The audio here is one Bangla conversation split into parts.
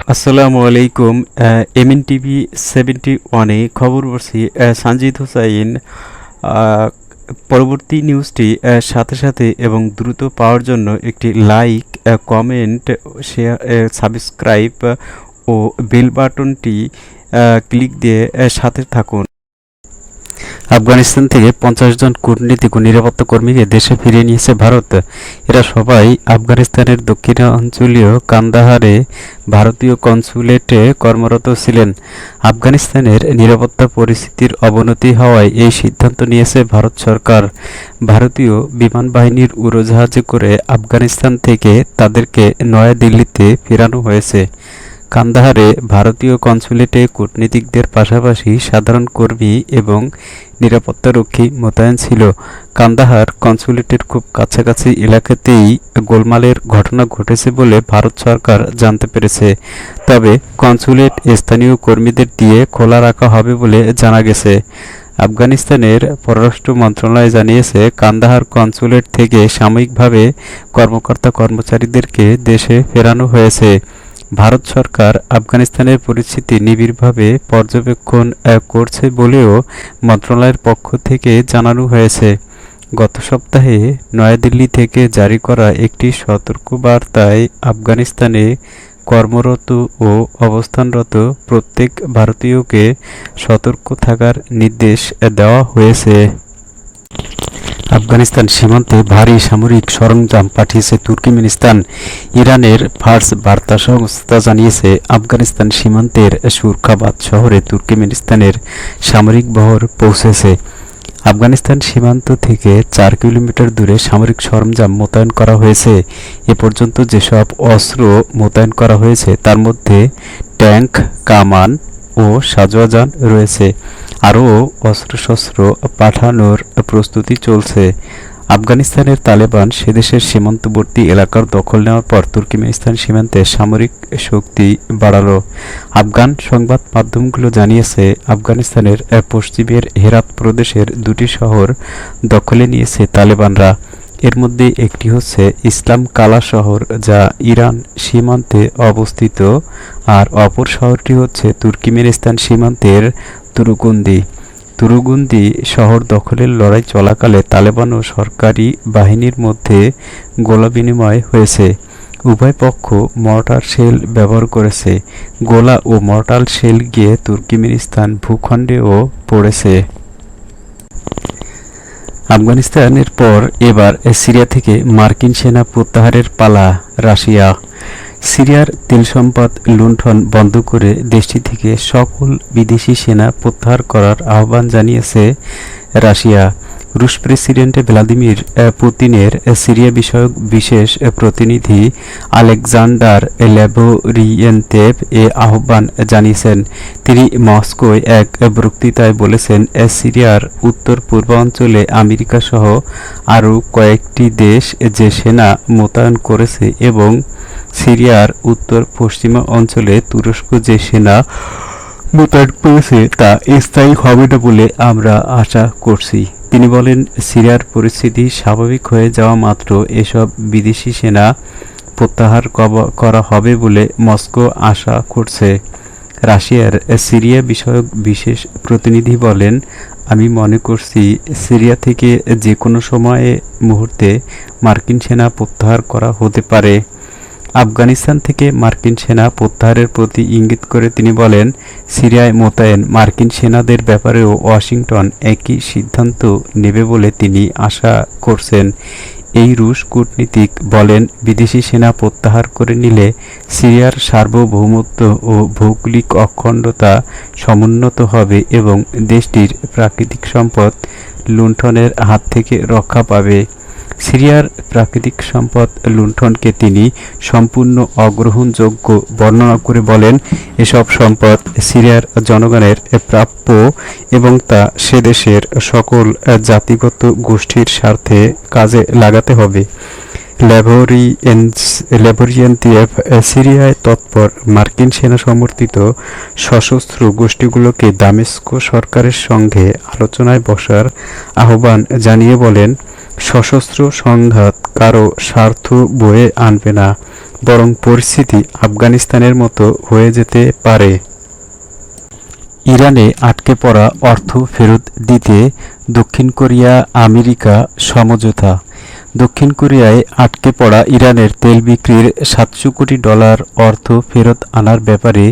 আসসালামু আলাইকুম। এমএন টিভি 71-এ খবর পড়ছি সানজিদ হোসাইন। আহ, পরবর্তী নিউজটি সাথে সাথে এবং দ্রুত পাওয়ার জন্য একটি লাইক, কমেন্ট, শেয়ার, সাবস্ক্রাইব ও বেল বাটনটি ক্লিক দিয়ে সাথে থাকুন। আফগানিস্তান থেকে 50 জন কূটনীতিক ও নিরাপত্তা কর্মীকে দেশে ফিরিয়ে নিয়েছে ভারত। এরা সবাই আফগানিস্তানের দক্ষিণাঞ্চলীয় কান্দাহারে ভারতীয় কনস্যুলেটে কর্মরত ছিলেন। আফগানিস্তানের নিরাপত্তা পরিস্থিতির অবনতি হওয়ায় এই সিদ্ধান্ত নিয়েছে ভারত সরকার। ভারতীয় বিমান বাহিনীর উড়োজাহাজে করে আফগানিস্তান থেকে তাদেরকে নয়াদিল্লিতে ফেরানো হয়েছে। কান্দাহারে ভারতীয় কনস্যুলেটে কূটনীতিকদের পাশাপাশি সাধারণ কর্মী এবং নিরাপত্তারক্ষী মোতায়েন ছিল। কান্দাহার কনস্যুলেটের খুব কাছাকাছি এলাকাতেই গোলমালের ঘটনা ঘটেছে বলে ভারত সরকার জানতে পেরেছে। তবে কনস্যুলেট স্থানীয় কর্মীদের দিয়ে খোলা রাখা হবে বলে জানা গেছে। আফগানিস্তানের পররাষ্ট্র মন্ত্রণালয় জানিয়েছে, কান্দাহার কনস্যুলেট থেকে সাময়িকভাবে কর্মকর্তা-কর্মচারীদেরকে দেশে ফেরানো হয়েছে। ভারত সরকার আফগানিস্তানের পরিস্থিতি নিবিড়ভাবে পর্যবেক্ষণ করছে বলেও মন্ত্রণালয়ের পক্ষ থেকে জানানো হয়েছে। গত সপ্তাহে নয়াদিল্লি থেকে জারি করা একটি সতর্কবার্তায় আফগানিস্তানে কর্মরত ও অবস্থানরত প্রত্যেক ভারতীয়কে সতর্ক থাকার নির্দেশ দেওয়া হয়েছে। আফগানিস্তান সীমান্তে ভারী সামরিক সরঞ্জাম পাঠিয়েছে তুর্কমেনিস্তান। ইরানের ফার্স বার্তা সংস্থা জানিয়েছে, আফগানিস্তান সীমান্তের সুরখাবাদ শহরে তুর্কমেনিস্তানের সামরিক বহর পৌঁছেছে। আফগানিস্তান সীমান্ত থেকে 4 কিলোমিটার দূরে সামরিক সরঞ্জাম মোতায়েন করা হয়েছে। এ পর্যন্ত যেসব অস্ত্র মোতায়েন করা হয়েছে তার মধ্যে ট্যাঙ্ক, কামান ও সাজোয়াজান রয়েছে। আরও অস্ত্রশস্ত্র পাঠানোর প্রস্তুতি চলছে। আফগানিস্তানের তালেবান সেদেশের সীমান্তবর্তী এলাকার দখল নেওয়ার পর তুর্কমেনিস্তান সীমান্তে সামরিক শক্তি বাড়ালো। আফগান সংবাদ মাধ্যমগুলো জানিয়েছে, আফগানিস্তানের পশ্চিমের হেরাত প্রদেশের 2টি শহর দখলে নিয়েছে তালেবানরা। এর মধ্যে একটি হচ্ছে ইসলাম কালা শহর, যা ইরান সীমান্তে অবস্থিত, আর অপর শহরটি হচ্ছে তুর্কমেনিস্তান সীমান্তের তুরুগুন্দি। তুরুগুন্দি শহর দখলের লড়াই চলাকালে তালেবান ও সরকারি বাহিনীর মধ্যে গোলাবিনিময় হয়েছে। উভয় পক্ষ মর্টার শেল ব্যবহার করেছে। গোলা ও মর্টার শেল গিয়ে তুর্কমেনিস্তান ভূখণ্ডেও পড়েছে। আফগানিস্তানের পর এবার সিরিয়া থেকে মার্কিন সেনা প্রত্যাহারের পালা রাশিয়া। সিরিয়ার তেল সম্পদ লুণ্ঠন বন্ধ করে দেশটি থেকে সকল বিদেশি সেনা প্রত্যাহার করার আহ্বান জানিয়েছে রাশিয়া। রুশ প্রেসিডেন্ট ভ্লাদিমির পুতিনের সিরিয়া বিষয়ক বিশেষ প্রতিনিধি আলেকজান্ডার ল্যাভরিয়েন্তেভ এ আহ্বান জানিয়েছেন। তিনি মস্কোয় এক বক্তৃতায় বলেছেন, সিরিয়ার উত্তর পূর্বাঞ্চলে আমেরিকা সহ আরও কয়েকটি দেশ যে সেনা মোতায়েন করেছে এবং সিরিয়ার উত্তর পশ্চিমা অঞ্চলে তুরস্ক যে সেনা মোতায়েন করেছে তা স্থায়ী হবে না বলে আমরা আশা করছি। তিনি বলেন, সিরিয়ার পরিস্থিতি স্বাভাবিক হয়ে যাওয়া মাত্র এসব বিদেশি সেনা প্রত্যাহার করা হবে বলে মস্কো আশা করছে। রাশিয়ার সিরিয়া বিষয়ক বিশেষ প্রতিনিধি বলেন, আমি মনে করছি সিরিয়া থেকে যে কোনো মুহূর্তে মার্কিন সেনা প্রত্যাহার করা হতে পারে। আফগানিস্তান থেকে মার্কিন সেনা প্রত্যাহারের প্রতি ইঙ্গিত করে তিনি বলেন, সিরিয়ায় মোতায়েন মার্কিন সেনাদের ব্যাপারেও ওয়াশিংটন একই সিদ্ধান্ত নেবে বলে তিনি আশা করছেন। এই রুশ কূটনীতিক বলেন, বিদেশি সেনা প্রত্যাহার করে নিলে সিরিয়ার সার্বভৌমত্ব ও ভৌগোলিক অখণ্ডতা সমুন্নত হবে এবং দেশটির প্রাকৃতিক সম্পদ লুণ্ঠনের হাত থেকে রক্ষা পাবে। সিরিয়ার প্রাকৃতিক সম্পদ লুণ্ঠনকে তিনি সম্পূর্ণ অগ্রহণযোগ্য বর্ণনা করে বলেন, এসব সম্পদ সিরিয়ার জনগণের প্রাপ্য এবং তা সে দেশের সকল জাতিগত গোষ্ঠীর স্বার্থে কাজে লাগাতে হবে। ল্যাভরিয়েন্তেভ সিরিয়ায় তৎপর মার্কিন সেনা সমর্থিত সশস্ত্র গোষ্ঠীগুলোকে দামেস্ক সরকারের সঙ্গে আলোচনায় বসার আহ্বান জানিয়ে বলেন, সশস্ত্র সংঘাত কারো স্বার্থ বয়ে আনবে না, বরং পরিস্থিতি আফগানিস্তানের মতো হয়ে যেতে পারে। ইরানে আটকে পড়া অর্থ ফেরত দিতে দক্ষিণ কোরিয়া আমেরিকা সমঝোতা। দক্ষিণ কোরিয়ায় আটকে পড়া ইরানের তেল বিক্রির $700 কোটি অর্থ ফেরত আনার ব্যাপারে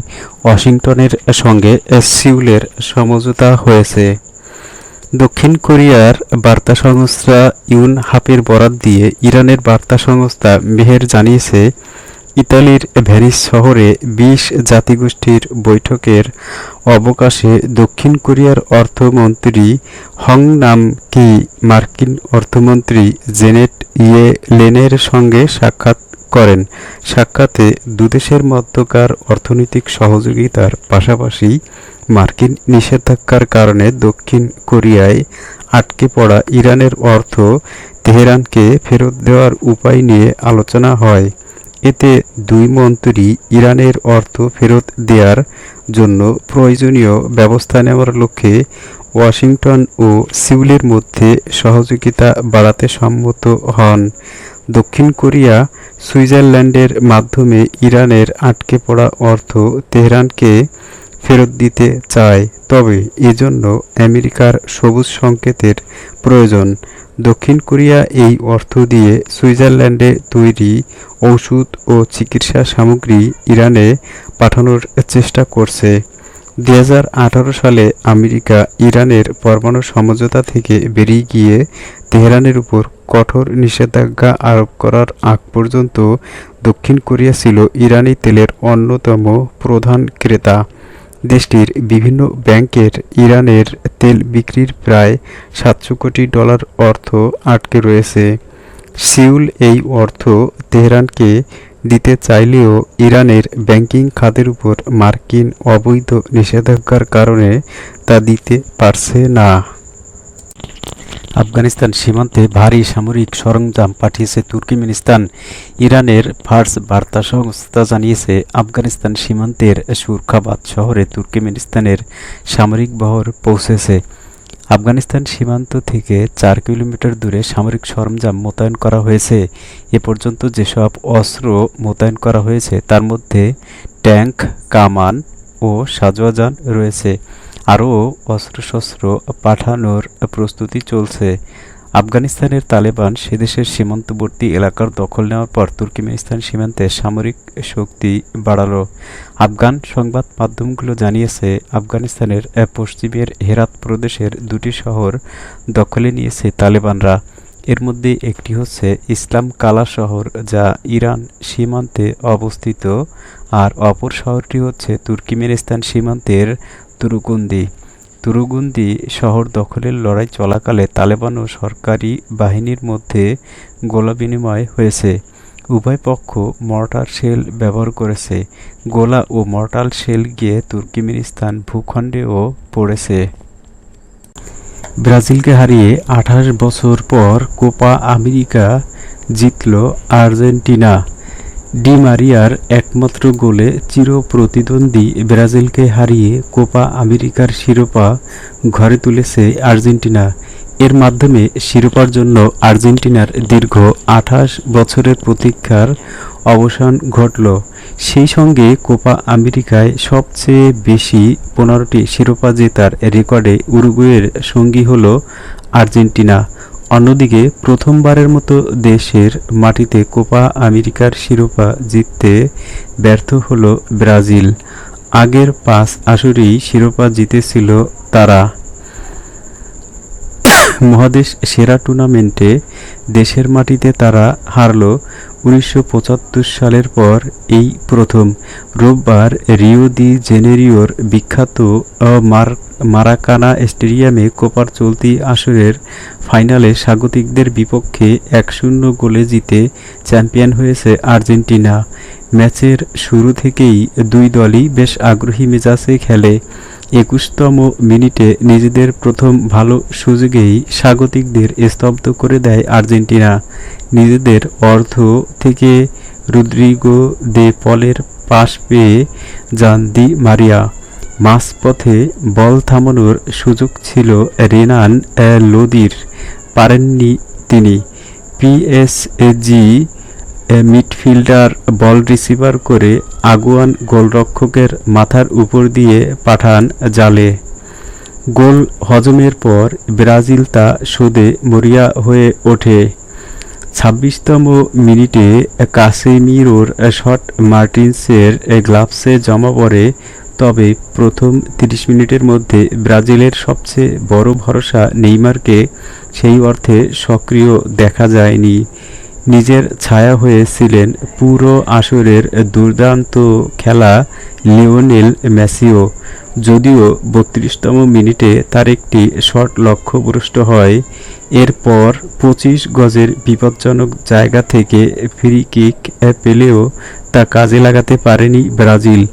ওয়াশিংটনের সঙ্গে সিউলের সমঝোতা হয়েছে। দক্ষিণ কোরিয়ার বার্তা সংস্থা ইউনহাপের বরাত দিয়ে ইরানের বার্তা সংস্থা মেহের জানিয়েছে, ইতালির ভেনিস শহরে 20 জাতিগোষ্ঠীর বৈঠকের অবকাশে দক্ষিণ কোরিয়ার অর্থমন্ত্রী হং নাম-কি মার্কিন অর্থমন্ত্রী জেনেট ইয়েলেনের সঙ্গে সাক্ষাৎ করেন। সাক্ষাতে দুদেশের মধ্যকার অর্থনৈতিক সহযোগিতার পাশাপাশি মার্কিন নিষেধাজ্ঞার কারণে দক্ষিণ কোরিয়ায় আটকে পড়া ইরানের অর্থ তেহরানকে ফেরত দেওয়ার উপায় নিয়ে আলোচনা হয়। এতে দুই মন্ত্রী ইরানের অর্থ ফেরত দেওয়ার জন্য প্রয়োজনীয় ব্যবস্থা নেওয়ার লক্ষ্যে ওয়াশিংটন ও সিউলের মধ্যে সহযোগিতা বাড়াতে সম্মত হন। দক্ষিণ কোরিয়া সুইজারল্যান্ডের মাধ্যমে ইরানের আটকে পড়া অর্থ তেহরানকে ফেরত দিতে চায়, তবে এজন্য আমেরিকার সবুজ সংকেতের প্রয়োজন। দক্ষিণ কোরিয়া এই অর্থ দিয়ে সুইজারল্যান্ডে তৈরি ওষুধ ও চিকিৎসা সামগ্রী ইরানে পাঠানোর চেষ্টা করছে। 2018 সালে আমেরিকা ইরানের পরমাণু সমঝোতা থেকে বেরিয়ে গিয়ে তেহরানের উপর কঠোর নিষেধাজ্ঞা আরোপ করার আগ পর্যন্ত দক্ষিণ কোরিয়া ছিল ইরানি তেলের অন্যতম প্রধান ক্রেতা। দেশটির বিভিন্ন ব্যাংকের ইরানের তেল বিক্রির প্রায় $700 কোটি অর্থ আটকে রয়েছে। সিউল এই অর্থ তেহরানকে দিতে চাইলেও ইরানের ব্যাংকিং খাতের উপর মার্কিন অবৈধ নিষেধাজ্ঞার কারণে তা দিতে পারছে না। আফগানিস্তান সীমান্তে ভারী সামরিক সরঞ্জাম পাঠিয়েছে তুর্কমেনিস্তান। ইরানের ফার্স বার্তা সংস্থা জানিয়েছে, আফগানিস্তান সীমান্তের সুরখাবাদ শহরে তুর্কমেনিস্তানের সামরিক বহর পৌঁছেছে। আফগানিস্তান সীমান্ত থেকে 4 কিলোমিটার দূরে সামরিক সরঞ্জাম মোতায়েন করা হয়েছে। এ পর্যন্ত যেসব অস্ত্র মোতায়েন করা হয়েছে তার মধ্যে ট্যাঙ্ক, কামান ও সাজোয়াজান রয়েছে। আরও অস্ত্রশস্ত্র পাঠানোর প্রস্তুতি চলছে। আফগানিস্তানের তালেবান সেদেশের সীমান্তবর্তী এলাকার দখল নেওয়ার পর তুর্কমেনিস্তান সীমান্তে সামরিক শক্তি বাড়ালো। আফগান সংবাদ মাধ্যমগুলো জানিয়েছে, আফগানিস্তানের পশ্চিমের হেরাত প্রদেশের 2টি শহর দখলে নিয়েছে তালেবানরা। এর মধ্যে একটি হচ্ছে ইসলাম কালা শহর, যা ইরান সীমান্তে অবস্থিত, আর অপর শহরটি হচ্ছে তুর্কমেনিস্তান সীমান্তের তুরুগুন্দি শহর দখলের লড়াই চলাকালে তালেবান ও সরকারি বাহিনীর মধ্যে গোলাবিনিময় হয়েছে। উভয় পক্ষ মর্টার শেল ব্যবহার করেছে। গোলা ও মর্টার শেল গিয়ে তুর্কমেনিস্তান ভূখণ্ডেও পড়েছে। ব্রাজিলকে হারিয়ে 28 বছর পর কোপা আমেরিকা জিতল আর্জেন্টিনা। ডি মারিয়ার একমাত্র গোলে চিরপ্রতিদ্বন্দ্বী ব্রাজিলকে হারিয়ে কোপা আমেরিকার শিরোপা ঘরে তুলেছে আর্জেন্টিনা। এর মাধ্যমে শিরোপার জন্য আর্জেন্টিনার দীর্ঘ 28 বছরের প্রতীক্ষার অবসান ঘটল। সেই সঙ্গে কোপা আমেরিকায় সবচেয়ে বেশি 15টি শিরোপা জেতার রেকর্ডে উরুগুয়ের সঙ্গী হল আর্জেন্টিনা। অন্যদিকে প্রথমবারের মতো দেশের মাটিতে কোপা আমেরিকার শিরোপা জিততে ব্যর্থ হল ব্রাজিল। আগের 5 আসরেই শিরোপা জিতেছিল তারা। মহাদেশ সেরা টুর্নামেন্টে দেশের মাটিতে তারা হারল 1975 সালের পর এই প্রথম। রোববার রিও দি জেনেরিওর বিখ্যাত মারাকানা স্টেডিয়ামে কোপার চলতি আসরের ফাইনালে স্বাগতিকদের বিপক্ষে 1-0 গোলে জিতে চ্যাম্পিয়ন হয়েছে আর্জেন্টিনা। ম্যাচের শুরু থেকেই দুই দলই বেশ আগ্রহী মেজাজে খেলে। 21তম মিনিটে নিজেদের প্রথম ভালো সুযোগেই স্বাগতিকদের স্তব্ধ করে দেয় আর্জেন্টিনা। নিজেদের অর্ধ থেকে রদ্রিগো দে পলের পাস পেয়ে যান দি মারিয়া। মাঝপথে বল থামানোর সুযোগ ছিল রেনান লোদির, পারেননি তিনি। পিএসজি মিডফিল্ডার বল রিসিভার করে আগুয়ান গোলরক্ষকের মাথার উপর দিয়ে পাঠান জালে। গোল হজমের পর ব্রাজিল তা শোধে মরিয়া হয়ে ওঠে। ২৬তম মিনিটে কাসেমিরোর শট মার্টিন্সের গ্লাভসে জমা পড়ে। তবে প্রথম ৩০ মিনিটের মধ্যে ব্রাজিলের সবচেয়ে বড় ভরসা নেইমারকে সেই অর্থে সক্রিয় দেখা যায়নি। নিজের ছায়া হয়েছিলেন পুরো আসরের দুর্দান্ত খেলা লিওনেল মেসিও, যদিও ৩২তম মিনিটে তার একটি শট লক্ষ্যভ্রষ্ট হয়। এরপর ২৫ গজের বিপজ্জনক জায়গা থেকে ফ্রি কিক পেলেও তা কাজে লাগাতে পারেনি ব্রাজিল।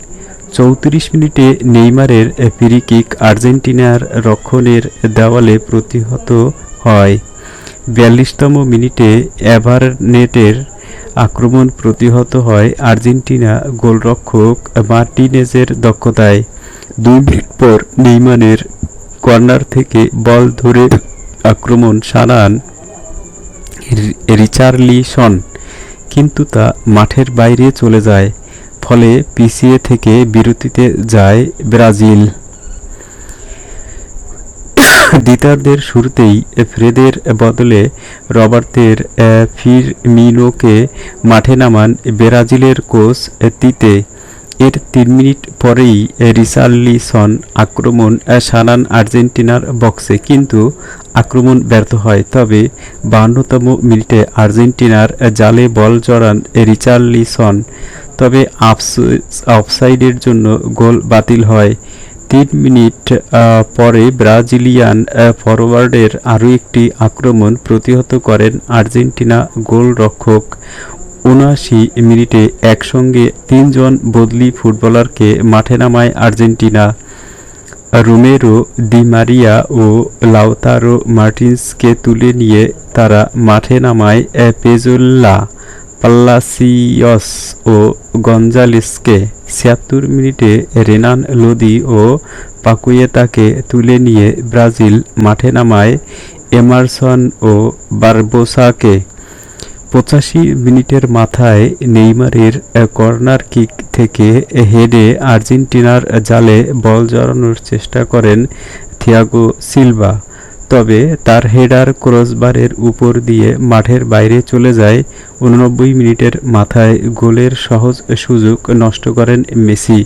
৩৪ মিনিটে নেইমারের ফ্রি কিক আর্জেন্টিনার রক্ষণের দেওয়ালে প্রতিহত হয়। ৪২তম মিনিটে এভারনেটের আক্রমণ প্রতিহত হয় আর্জেন্টিনা গোলরক্ষক মার্টিনেজের দক্ষতায়। ২ মিনিট পর নেইমারের কর্নার থেকে বল ধরে আক্রমণ সারান রিচার্লিসন, কিন্তু তা মাঠের বাইরে চলে যায়। ফলে পিছিয়ে থেকে বিরতিতে যায় ব্রাজিল। দ্বিতীয়ার্ধের শুরুতেই ফ্রেদের বদলে রবার্তের ফিরমিনোকে মাঠে নামান ব্রাজিলের কোচ তিতে। এর ৩ মিনিট পরেই রিচার্লিসন আক্রমণ সারান আর্জেন্টিনার বক্সে, কিন্তু আক্রমণ ব্যর্থ হয়। তবে ৫২তম মিনিটে আর্জেন্টিনার জালে বল জড়ান রিচার্লিসন, তবে অফসাইডের জন্য গোল বাতিল হয়। ৩ মিনিট পরে ব্রাজিলিয়ান ফরোয়ার্ডের আরও একটি আক্রমণ প্রতিহত করেন আর্জেন্টিনা গোলরক্ষক। ৭৯ মিনিটে একসঙ্গে ৩ জন বদলি ফুটবলারকে মাঠে নামায় আর্জেন্টিনা। রোমেরো, দি মারিয়া ও লাউতারো মার্টিন্সকে তুলে নিয়ে তারা মাঠে নামায় পেজোল্লা, পাল্লাসিয়স ও গঞ্জালেসকে। ৭৬ মিনিটে রেনান লোদি ও পাকুয়েতাকে তুলে নিয়ে ব্রাজিল মাঠে নামায় এমারসন ও বারবোসাকে। ৮৫ মিনিটের মাথায় নেইমারের কর্নার কিক থেকে হেডে আর্জেন্টিনার জালে বল জড়ানোর চেষ্টা করেন থিয়াগো সিলভা, তবে তার হেডার ক্রসবারের উপর দিয়ে মাঠের বাইরে চলে যায়। ৮৯ মিনিটের মাথায় গোলের সহজ সুযোগ নষ্ট করেন মেসি।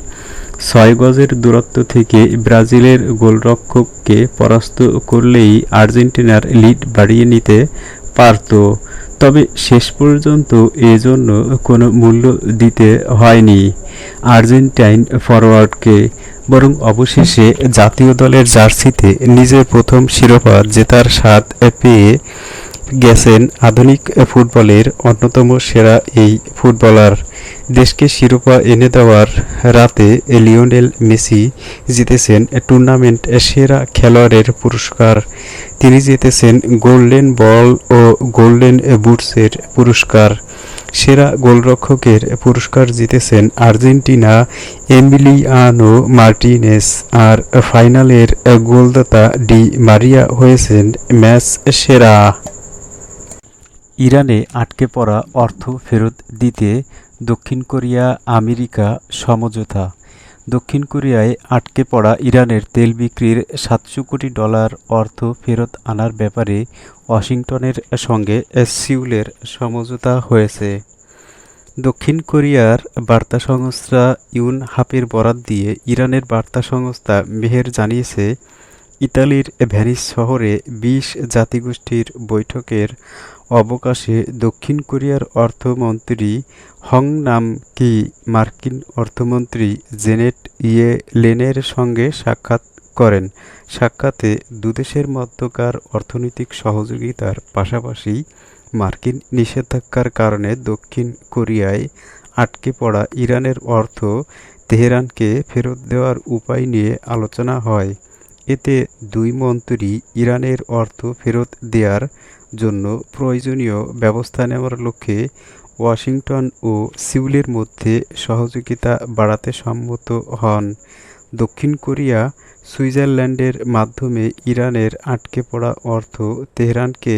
৬ গজের দূরত্ব থেকে ব্রাজিলের গোলরক্ষককে পরাস্ত করলেই আর্জেন্টিনার লিড বাড়িয়ে নিতে পারত, তবে শেষ পর্যন্ত এজন্য কোনো মূল্য দিতে হয়নি আর্জেন্টাইন ফরোয়ার্ডকে, বরং অবশেষে জাতীয় দলের জার্সিতে নিজের প্রথম শিরোপা জেতার স্বাদ পেয়ে গেছেন আধুনিক ফুটবলের অন্যতম সেরা এই ফুটবলার। দেশকে শিরোপা এনে দেওয়ার রাতে লিওনেল মেসি জিতেছেন টুর্নামেন্ট সেরা খেলোয়াড়ের পুরস্কার। তিনি জিতেছেন গোল্ডেন বল ও গোল্ডেন বুটসের পুরস্কার। সেরা গোলরক্ষকের পুরস্কার জিতেছেন আর্জেন্টিনা এমিলিয়ানো মার্টিনেজ, আর ফাইনালের গোলদাতা ডি মারিয়া হয়েছেন ম্যাচ সেরা। ইরানে আটকে পড়া অর্থ ফেরত দিতে দক্ষিণ কোরিয়া আমেরিকা সমঝোতা। দক্ষিণ কোরিয়ায় আটকে পড়া ইরানের তেল বিক্রির $৭০০ কোটি অর্থ ফেরত আনার ব্যাপারে ওয়াশিংটনের সঙ্গে সিউলের সমঝোতা হয়েছে। দক্ষিণ কোরিয়ার বার্তা সংস্থা ইউনহাপের বরাত দিয়ে ইরানের বার্তা সংস্থা মেহের জানিয়েছে, ইতালির ভেনিস শহরে ২০ জাতিগোষ্ঠীর বৈঠকের অবকাশে দক্ষিণ কোরিয়ার অর্থমন্ত্রী হং নাম কি মার্কিন অর্থমন্ত্রী জেনেট ইয়েলেনের সঙ্গে সাক্ষাৎ করেন। সাক্ষাতে দুদেশের মধ্যকার অর্থনৈতিক সহযোগিতার পাশাপাশি মার্কিন নিষেধাজ্ঞার কারণে দক্ষিণ কোরিয়ায় আটকে পড়া ইরানের অর্থ তেহরানকে ফেরত দেওয়ার উপায় নিয়ে আলোচনা হয়। এতে দুই মন্ত্রী ইরানের অর্থ ফেরত দেওয়ার জন্য প্রয়োজনীয় ব্যবস্থা নেওয়ার লক্ষ্যে ওয়াশিংটন ও সিউলের মধ্যে সহযোগিতা বাড়াতে সম্মত হন। দক্ষিণ কোরিয়া সুইজারল্যান্ডের মাধ্যমে ইরানের আটকে পড়া অর্থ তেহরানকে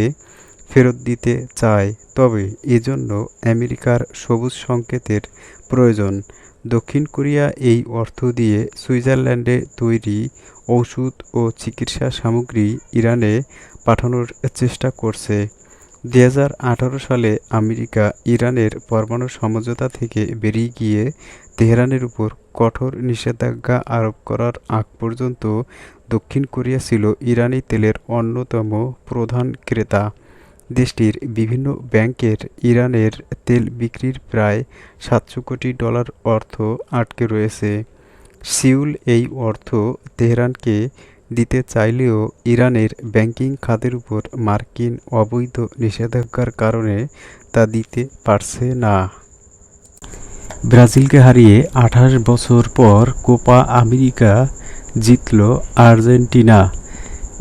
ফেরত দিতে চায়, তবে এজন্য আমেরিকার সবুজ সংকেতের প্রয়োজন। দক্ষিণ কোরিয়া এই অর্থ দিয়ে সুইজারল্যান্ডে তৈরি ওষুধ ও চিকিৎসা সামগ্রী ইরানে পাঠানোর চেষ্টা করছে। ২০১৮ সালে আমেরিকা ইরানের পরমাণু সমঝোতা থেকে বেরিয়ে গিয়ে তেহরানের উপর কঠোর নিষেধাজ্ঞা আরোপ করার আগ পর্যন্ত দক্ষিণ কোরিয়া ছিল ইরানি তেলের অন্যতম প্রধান ক্রেতা। দেশটির বিভিন্ন ব্যাংকের ইরানের তেল বিক্রির প্রায় ৭০০ কোটি ডলার অর্থ আটকে রয়েছে। সিউল এই অর্থ তেহরানকে দিতে চাইলেও ইরানের ব্যাংকিং খাতের উপর মার্কিন অবৈধ নিষেধাজ্ঞার কারণে তা দিতে পারছে না। ব্রাজিলকে হারিয়ে ২৮ বছর পর কোপা আমেরিকা জিতল আর্জেন্টিনা।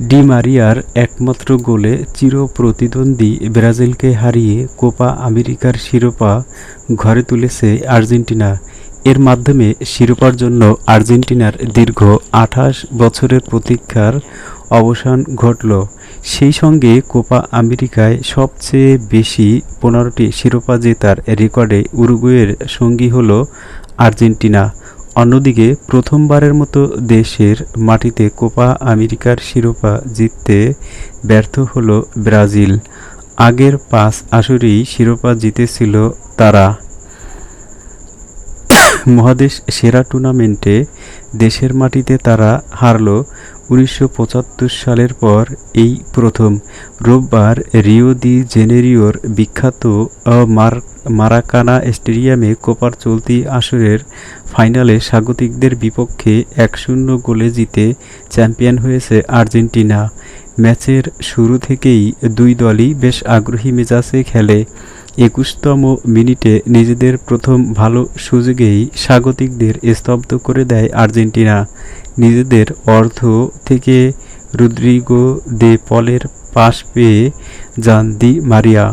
ডি মারিয়ার একমাত্র গোলে চিরপ্রতিদ্বন্দ্বী ব্রাজিলকে হারিয়ে কোপা আমেরিকার শিরোপা ঘরে তুলেছে আর্জেন্টিনা। এর মাধ্যমে শিরোপার জন্য আর্জেন্টিনার দীর্ঘ ২৮ বছরের প্রতীক্ষার অবসান ঘটল। সেই সঙ্গে কোপা আমেরিকায় সবচেয়ে বেশি ১৫টি শিরোপা জেতার রেকর্ডে উরুগুয়ের সঙ্গী হল আর্জেন্টিনা। অন্যদিকে প্রথমবারের মতো দেশের মাটিতে কোপা আমেরিকার শিরোপা জিততে ব্যর্থ হল ব্রাজিল। আগের ৫ আসরেই শিরোপা জিতেছিল তারা। মহাদেশ সেরা টুর্নামেন্টে দেশের মাটিতে তারা হারল ১৯৭৫ সালের পর এই প্রথম। রোববার রিও দি জেনেরিওর বিখ্যাত মারাকানা স্টেডিয়ামে কোপার চলতি আসরের ফাইনালে স্বাগতিকদের বিপক্ষে ১-০ গোলে জিতে চ্যাম্পিয়ন হয়েছে আর্জেন্টিনা। ম্যাচের শুরু থেকেই দুই দলই বেশ আগ্রহী মেজাজে খেলে। ২১তম মিনিটে নিজেদের প্রথম ভালো সুযোগেই স্বাগতিকদের স্তব্ধ করে দেয় আর্জেন্টিনা। নিজেদের অর্ধ থেকে রদ্রিগো দে পলের পাস পেয়ে যান দি মারিয়া।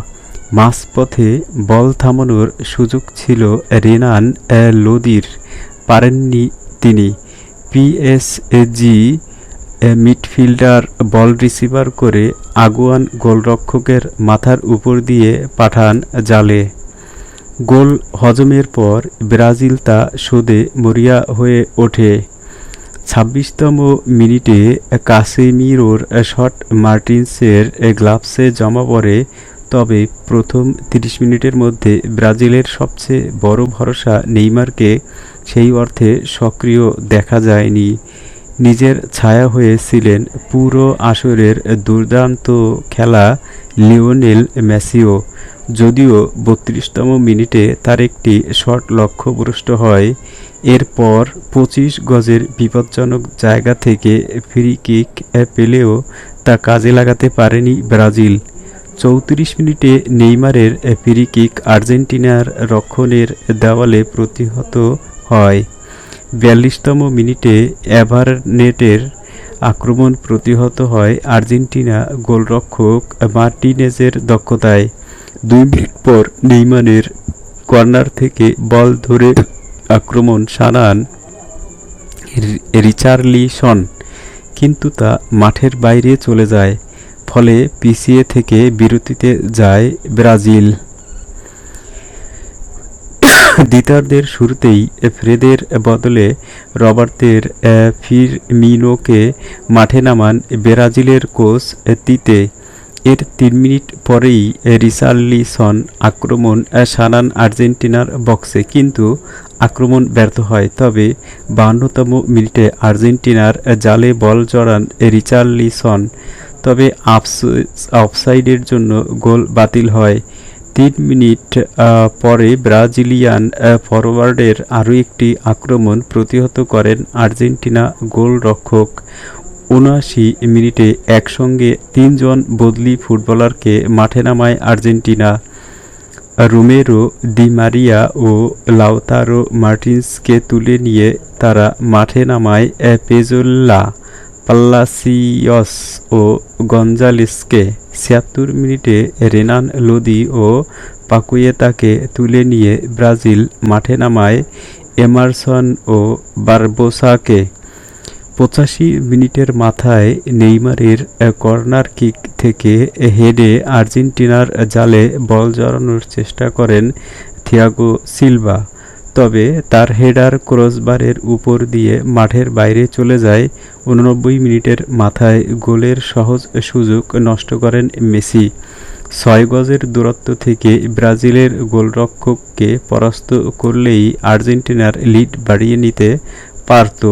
মাঝপথে বল থামানোর সুযোগ ছিল রেনান লোদির, পারেননি তিনি। পিএসজি মিডফিল্ডার বল রিসিভার করে আগুয়ান গোলরক্ষকের মাথার উপর দিয়ে পাঠান জালে। গোল হজমের পর ব্রাজিল তা শোধে মরিয়া হয়ে ওঠে। ২৬তম মিনিটে কাসেমিরোর শট মার্টিন্সের গ্লাভসে জমা পড়ে। তবে প্রথম ৩০ মিনিটের মধ্যে ব্রাজিলের সবচেয়ে বড় ভরসা নেইমারকে সেই অর্থে সক্রিয় দেখা যায়নি। নিজের ছায়া হয়েছিলেন পুরো আসরের দুর্দান্ত খেলা লিওনেল মেসিও। যদিও ৩২তম মিনিটে তার একটি শট লক্ষ্যভ্রষ্ট হয়। এরপর ২৫ গজের বিপজ্জনক জায়গা থেকে ফ্রি কিক পেলেও তা কাজে লাগাতে পারেনি ব্রাজিল। ৩৪ মিনিটে নেইমারের ফ্রি কিক আর্জেন্টিনার রক্ষণের দেওয়ালে প্রতিহত হয়। ৪২তম মিনিটে এভারনেটের আক্রমণ প্রতিহত হয় আর্জেন্টিনা গোলরক্ষক মার্টিনেজের দক্ষতায়। ২ মিনিট পর নেইমারের কর্নার থেকে বল ধরে আক্রমণ সানান রিচার্লিসন, কিন্তু তা মাঠের বাইরে চলে যায়। ফলে পিছিয়ে থেকে বিরতিতে যায় ব্রাজিল। দ্বিতীয়ার্ধের শুরুতেই ফ্রেদের বদলে রবার্তের ফিরমিনোকে মাঠে নামান ব্রাজিলের কোচ তিতে। এর ৩ মিনিট পরেই রিচার্লিসন আক্রমণ সানান আর্জেন্টিনার বক্সে, কিন্তু আক্রমণ ব্যর্থ হয়। তবে ৫২তম মিনিটে আর্জেন্টিনার জালে বল জড়ান রিচার্লিসন, তবে অফসাইডের জন্য গোল বাতিল হয়। ৩ মিনিট পরে ব্রাজিলিয়ান ফরোয়ার্ডের আরও একটি আক্রমণ প্রতিহত করেন আর্জেন্টিনা গোলরক্ষক। ৭৯ মিনিটে একসঙ্গে ৩ জন বদলি ফুটবলারকে মাঠে নামায় আর্জেন্টিনা। রোমেরো, দি মারিয়া ও লাউতারো মার্টিন্সকে তুলে নিয়ে তারা মাঠে নামায় পেজোল্লা, পাল্লাসিয়স ও গঞ্জালেসকে। ৭৬ মিনিটে রেনান লোদি ও পাকুয়েতাকে তুলে নিয়ে ব্রাজিল মাঠে নামায় এমারসন ও বারবোসাকে। 85 মিনিটের মাথায় নেইমারের কর্নার কিক থেকে হেডে আর্জেন্টিনার জালে বল জড়ানোর চেষ্টা করেন থিয়াগো সিলভা, তবে তার হেডার ক্রসবারের উপর দিয়ে মাঠের বাইরে চলে যায়। 89 মিনিটের মাথায় গোলের সহজ সুযোগ নষ্ট করেন মেসি। 6 গজের দূরত্ব থেকে ব্রাজিলের গোলরক্ষককে পরাস্ত করলেই আর্জেন্টিনার লিড বাড়িয়ে নিতে পারত,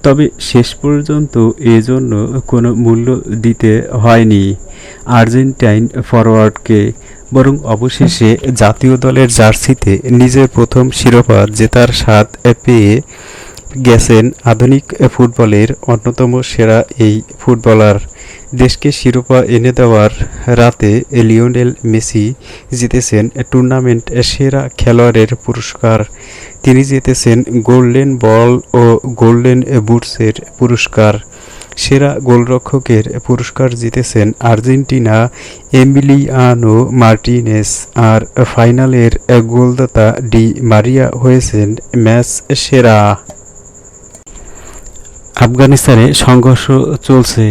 তবে শেষ পর্যন্ত এজন্য কোনো মূল্য দিতে হয়নি আর্জেন্টাইন ফরোয়ার্ডকে, বরং অবশেষে জাতীয় দলের জার্সিতে নিজের প্রথম শিরোপা জেতার স্বাদ পেয়ে গেছেন আধুনিক ফুটবলের অন্যতম সেরা এই ফুটবলার। দেশকে শিরোপা এনে দেওয়ার রাতে লিওনেল মেসি জিতেছেন টুর্নামেন্ট সেরা খেলোয়াড়ের পুরস্কার। তিনি জিতেছেন গোল্ডেন বল ও গোল্ডেন বুটসের পুরস্কার। সেরা গোলরক্ষকের পুরস্কার জিতেছেন আর্জেন্টিনা এমিলিয়ানো মার্টিনেস, আর ফাইনালের গোলদাতা ডি মারিয়া হয়েছেন ম্যাচ সেরা। আফগানিস্তানে সংঘর্ষ চলছে,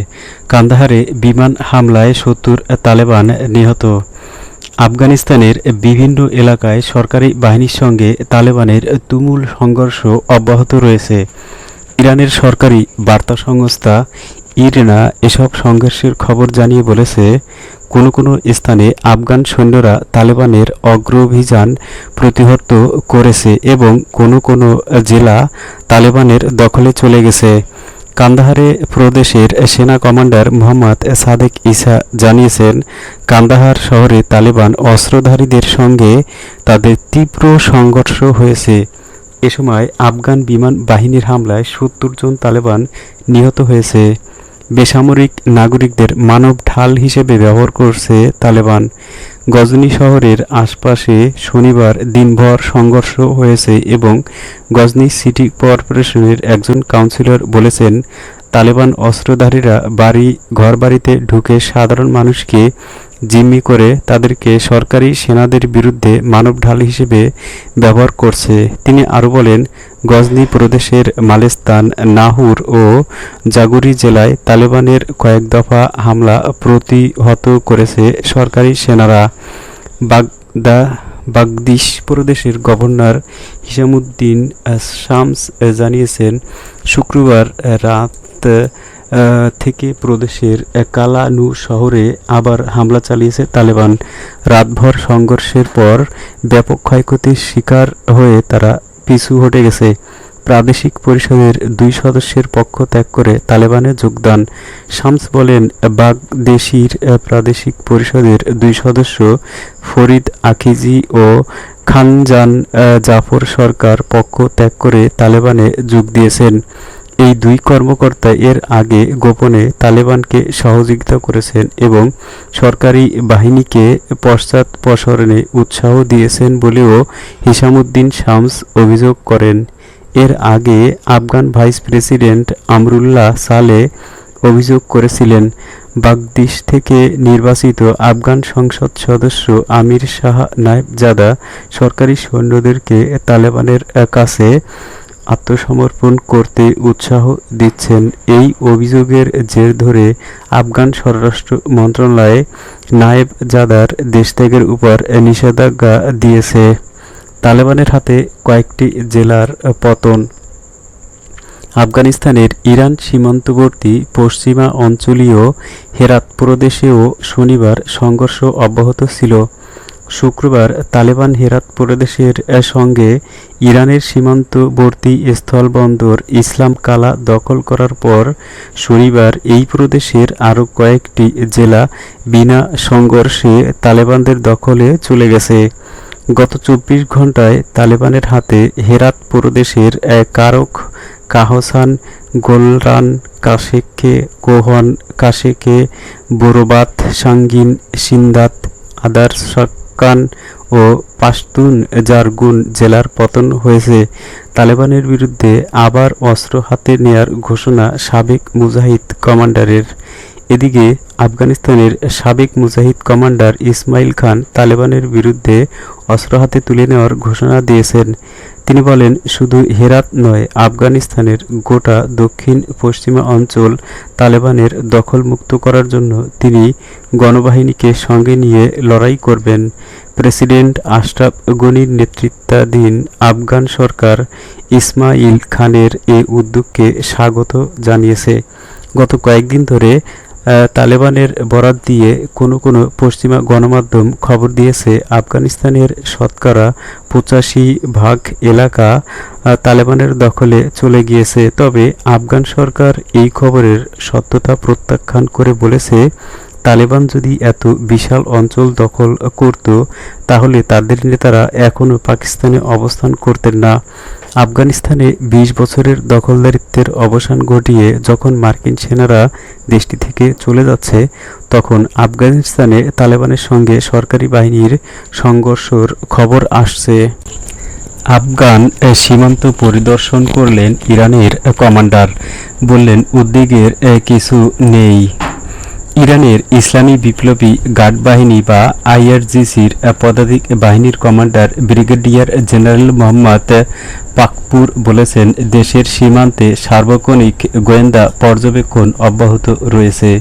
কান্দাহারে বিমান হামলায় ৭০ তালেবান নিহত। আফগানিস্তানের বিভিন্ন এলাকায় সরকারি বাহিনীর সঙ্গে তালেবানের তুমুল সংঘর্ষ অব্যাহত রয়েছে। ইরানের সরকারি বার্তা সংস্থা ইরনা এসব সংঘর্ষের খবর জানিয়ে বলেছে, কোনো কোনো স্থানে আফগান সৈন্যরা তালেবানের অগ্রাভিযান প্রতিহত করেছে এবং কোনো কোনো জেলা তালেবানের দখলে চলে গেছে। কান্দাহারে প্রদেশের সেনা কমান্ডার মোহাম্মদ সাদেক ইসা জানিয়েছেন, কান্দাহার শহরে তালেবান অস্ত্রধারীদের সঙ্গে তাদের তীব্র সংঘর্ষ হয়েছে। এ সময় আফগান বিমান বাহিনীর হামলায় ৭০ জন তালেবান নিহত হয়েছে। বেসামরিক নাগরিকদের মানব ঢাল হিসেবে ব্যবহার করছে তালেবান। গজনি শহরের আশপাশে শনিবার দিনভর সংঘর্ষ হয়েছে এবং গজনি সিটি কর্পোরেশনের একজন কাউন্সিলর বলেছেন, তালেবান অস্ত্রধারীরা ঘরবাড়িতে ঢুকে সাধারণ মানুষকে জিম্মি করে তাদেরকে সরকারি সেনাদের বিরুদ্ধে মানব ঢাল হিসেবে ব্যবহার করছে। তিনি আরও বলেন, গজনি প্রদেশের মালেস্তান, নাহুর ও জাগুরি জেলায় তালেবানের কয়েক দফা হামলা প্রতিহত করেছে সরকারি সেনারা। বাগদিশ প্রদেশের গভর্নর হিশামুদ্দিন শামস জানিয়েছেন, শুক্রবার রাত থেকে প্রদেশের কালানু শহরে আবার হামলা চালিয়েছে তালেবান। রাতভর সংঘর্ষের পর ব্যাপক ক্ষয়ক্ষতির শিকার হয়ে তারা পিছু হটে গেছে। প্রাদেশিক পরিষদের 2 সদস্যের পক্ষ ত্যাগ করে তালেবানে যোগদান। শামস বলেন, বাগদেশির প্রাদেশিক পরিষদের 2 সদস্য ফরিদ আকিজি ও খানজান জাফর সরকার পক্ষ ত্যাগ করে তালেবানে যোগ দিয়েছেন। এই 2 কর্মকর্তা এর আগে গোপনে তালেবানকে সহযোগিতা করেছেন এবং সরকারি বাহিনীকে পশ্চাদপসরণে উৎসাহ দিয়েছেন বলেও হিশামুদ্দিন শামস অভিযোগ করেন। এর আগে আফগান ভাইস প্রেসিডেন্ট আমরুল্লাহ সালেহ অভিযোগ করেছিলেন, বাগদিশ থেকে নির্বাচিত আফগান সংসদ সদস্য আমির শাহ নায়েবজাদা সরকারি সৈন্যদেরকে তালেবানের কাছে আত্মসমর্পণ করতে উৎসাহ দিচ্ছেন। এই অভিযোগের জের ধরে আফগান স্বরাষ্ট্র মন্ত্রণালয় নায়েবজাদার দেশত্যাগের উপর নিষেধাজ্ঞা দিয়েছে। তালেবানের হাতে কয়েকটি জেলার পতন। আফগানিস্তানের ইরান সীমান্তবর্তী পশ্চিমা অঞ্চলীয় হেরাত প্রদেশেও শনিবার সংঘর্ষ অব্যাহত ছিল। শুক্রবার তালেবান হেরাত প্রদেশের সঙ্গে ইরানের সীমান্তবর্তী স্থলবন্দর ইসলাম কালা দখল করার পর শনিবার এই প্রদেশের আরও কয়েকটি জেলা বিনা সংঘর্ষে তালেবানদের দখলে চলে গেছে। গত 24 ঘণ্টায় তালেবানের হাতে হেরাত প্রদেশের কারক, কাহসান, গোলরান, কাশেকে, কোহন, কাশেকে, বোরবাত, সাঙ্গিন, সিন্দাত, আদার সাক্কান ও পাশতুন জারগুন জেলার পতন হয়েছে। তালেবানের বিরুদ্ধে আবার অস্ত্র হাতে নেয়ার ঘোষণা সাবেক মুজাহিদ কমান্ডারের। এদিকে আফগানিস্তানের সাবেক মুজাহিদ কমান্ডার ইসমাইল খান তালেবানের বিরুদ্ধে অস্ত্র হাতে তুলে নেওয়ার ঘোষণা দিয়েছেন। তিনি বলেন, শুধু হেরাত নয়, আফগানিস্তানের গোটা দক্ষিণ পশ্চিমা অঞ্চল তালেবানের দখলমুক্ত করার জন্য তিনি গণবাহিনীকে সঙ্গে নিয়ে লড়াই করবেন। প্রেসিডেন্ট আশরাফ গনির নেতৃত্বাধীন আফগান সরকার ইসমাইল খানের এই উদ্যোগকে স্বাগত জানিয়েছে। গত কয়েকদিন ধরে তালেবানের বরাত দিয়ে কোনো পশ্চিমা গণমাধ্যম খবর দিয়েছে, আফগানিস্তানের শতকরা 85% এলাকা তালেবানের দখলে চলে গিয়েছে। তবে আফগান সরকার এই খবরের সত্যতা প্রত্যাখ্যান করে বলেছে, তালেবান যদি এত বিশাল অঞ্চল দখল করত তাহলে তাদের নেতারা এখনও পাকিস্তানে অবস্থান করতেন না। আফগানিস্তানে 20 বছরের দখলদারিত্বের অবসান ঘটিয়ে যখন মার্কিন সেনারা দেশটি থেকে চলে যাচ্ছে, তখন আফগানিস্তানে তালেবানের সঙ্গে সরকারি বাহিনীর সংঘর্ষের খবর আসছে। আফগান সীমান্ত পরিদর্শন করলেন ইরানের কমান্ডার, বললেন উদ্বেগের কিছু নেই। ইরানের ইসলামী বিপ্লবী গার্ড বাহিনী বা আইআরজিসির পদাতিক বাহিনীর commander brigadier general Mohammad Pakpour বলেছেন, দেশের সীমান্তে সার্বক্ষণিক গোয়েন্দা পর্যবেক্ষণ অব্যাহত রয়েছে।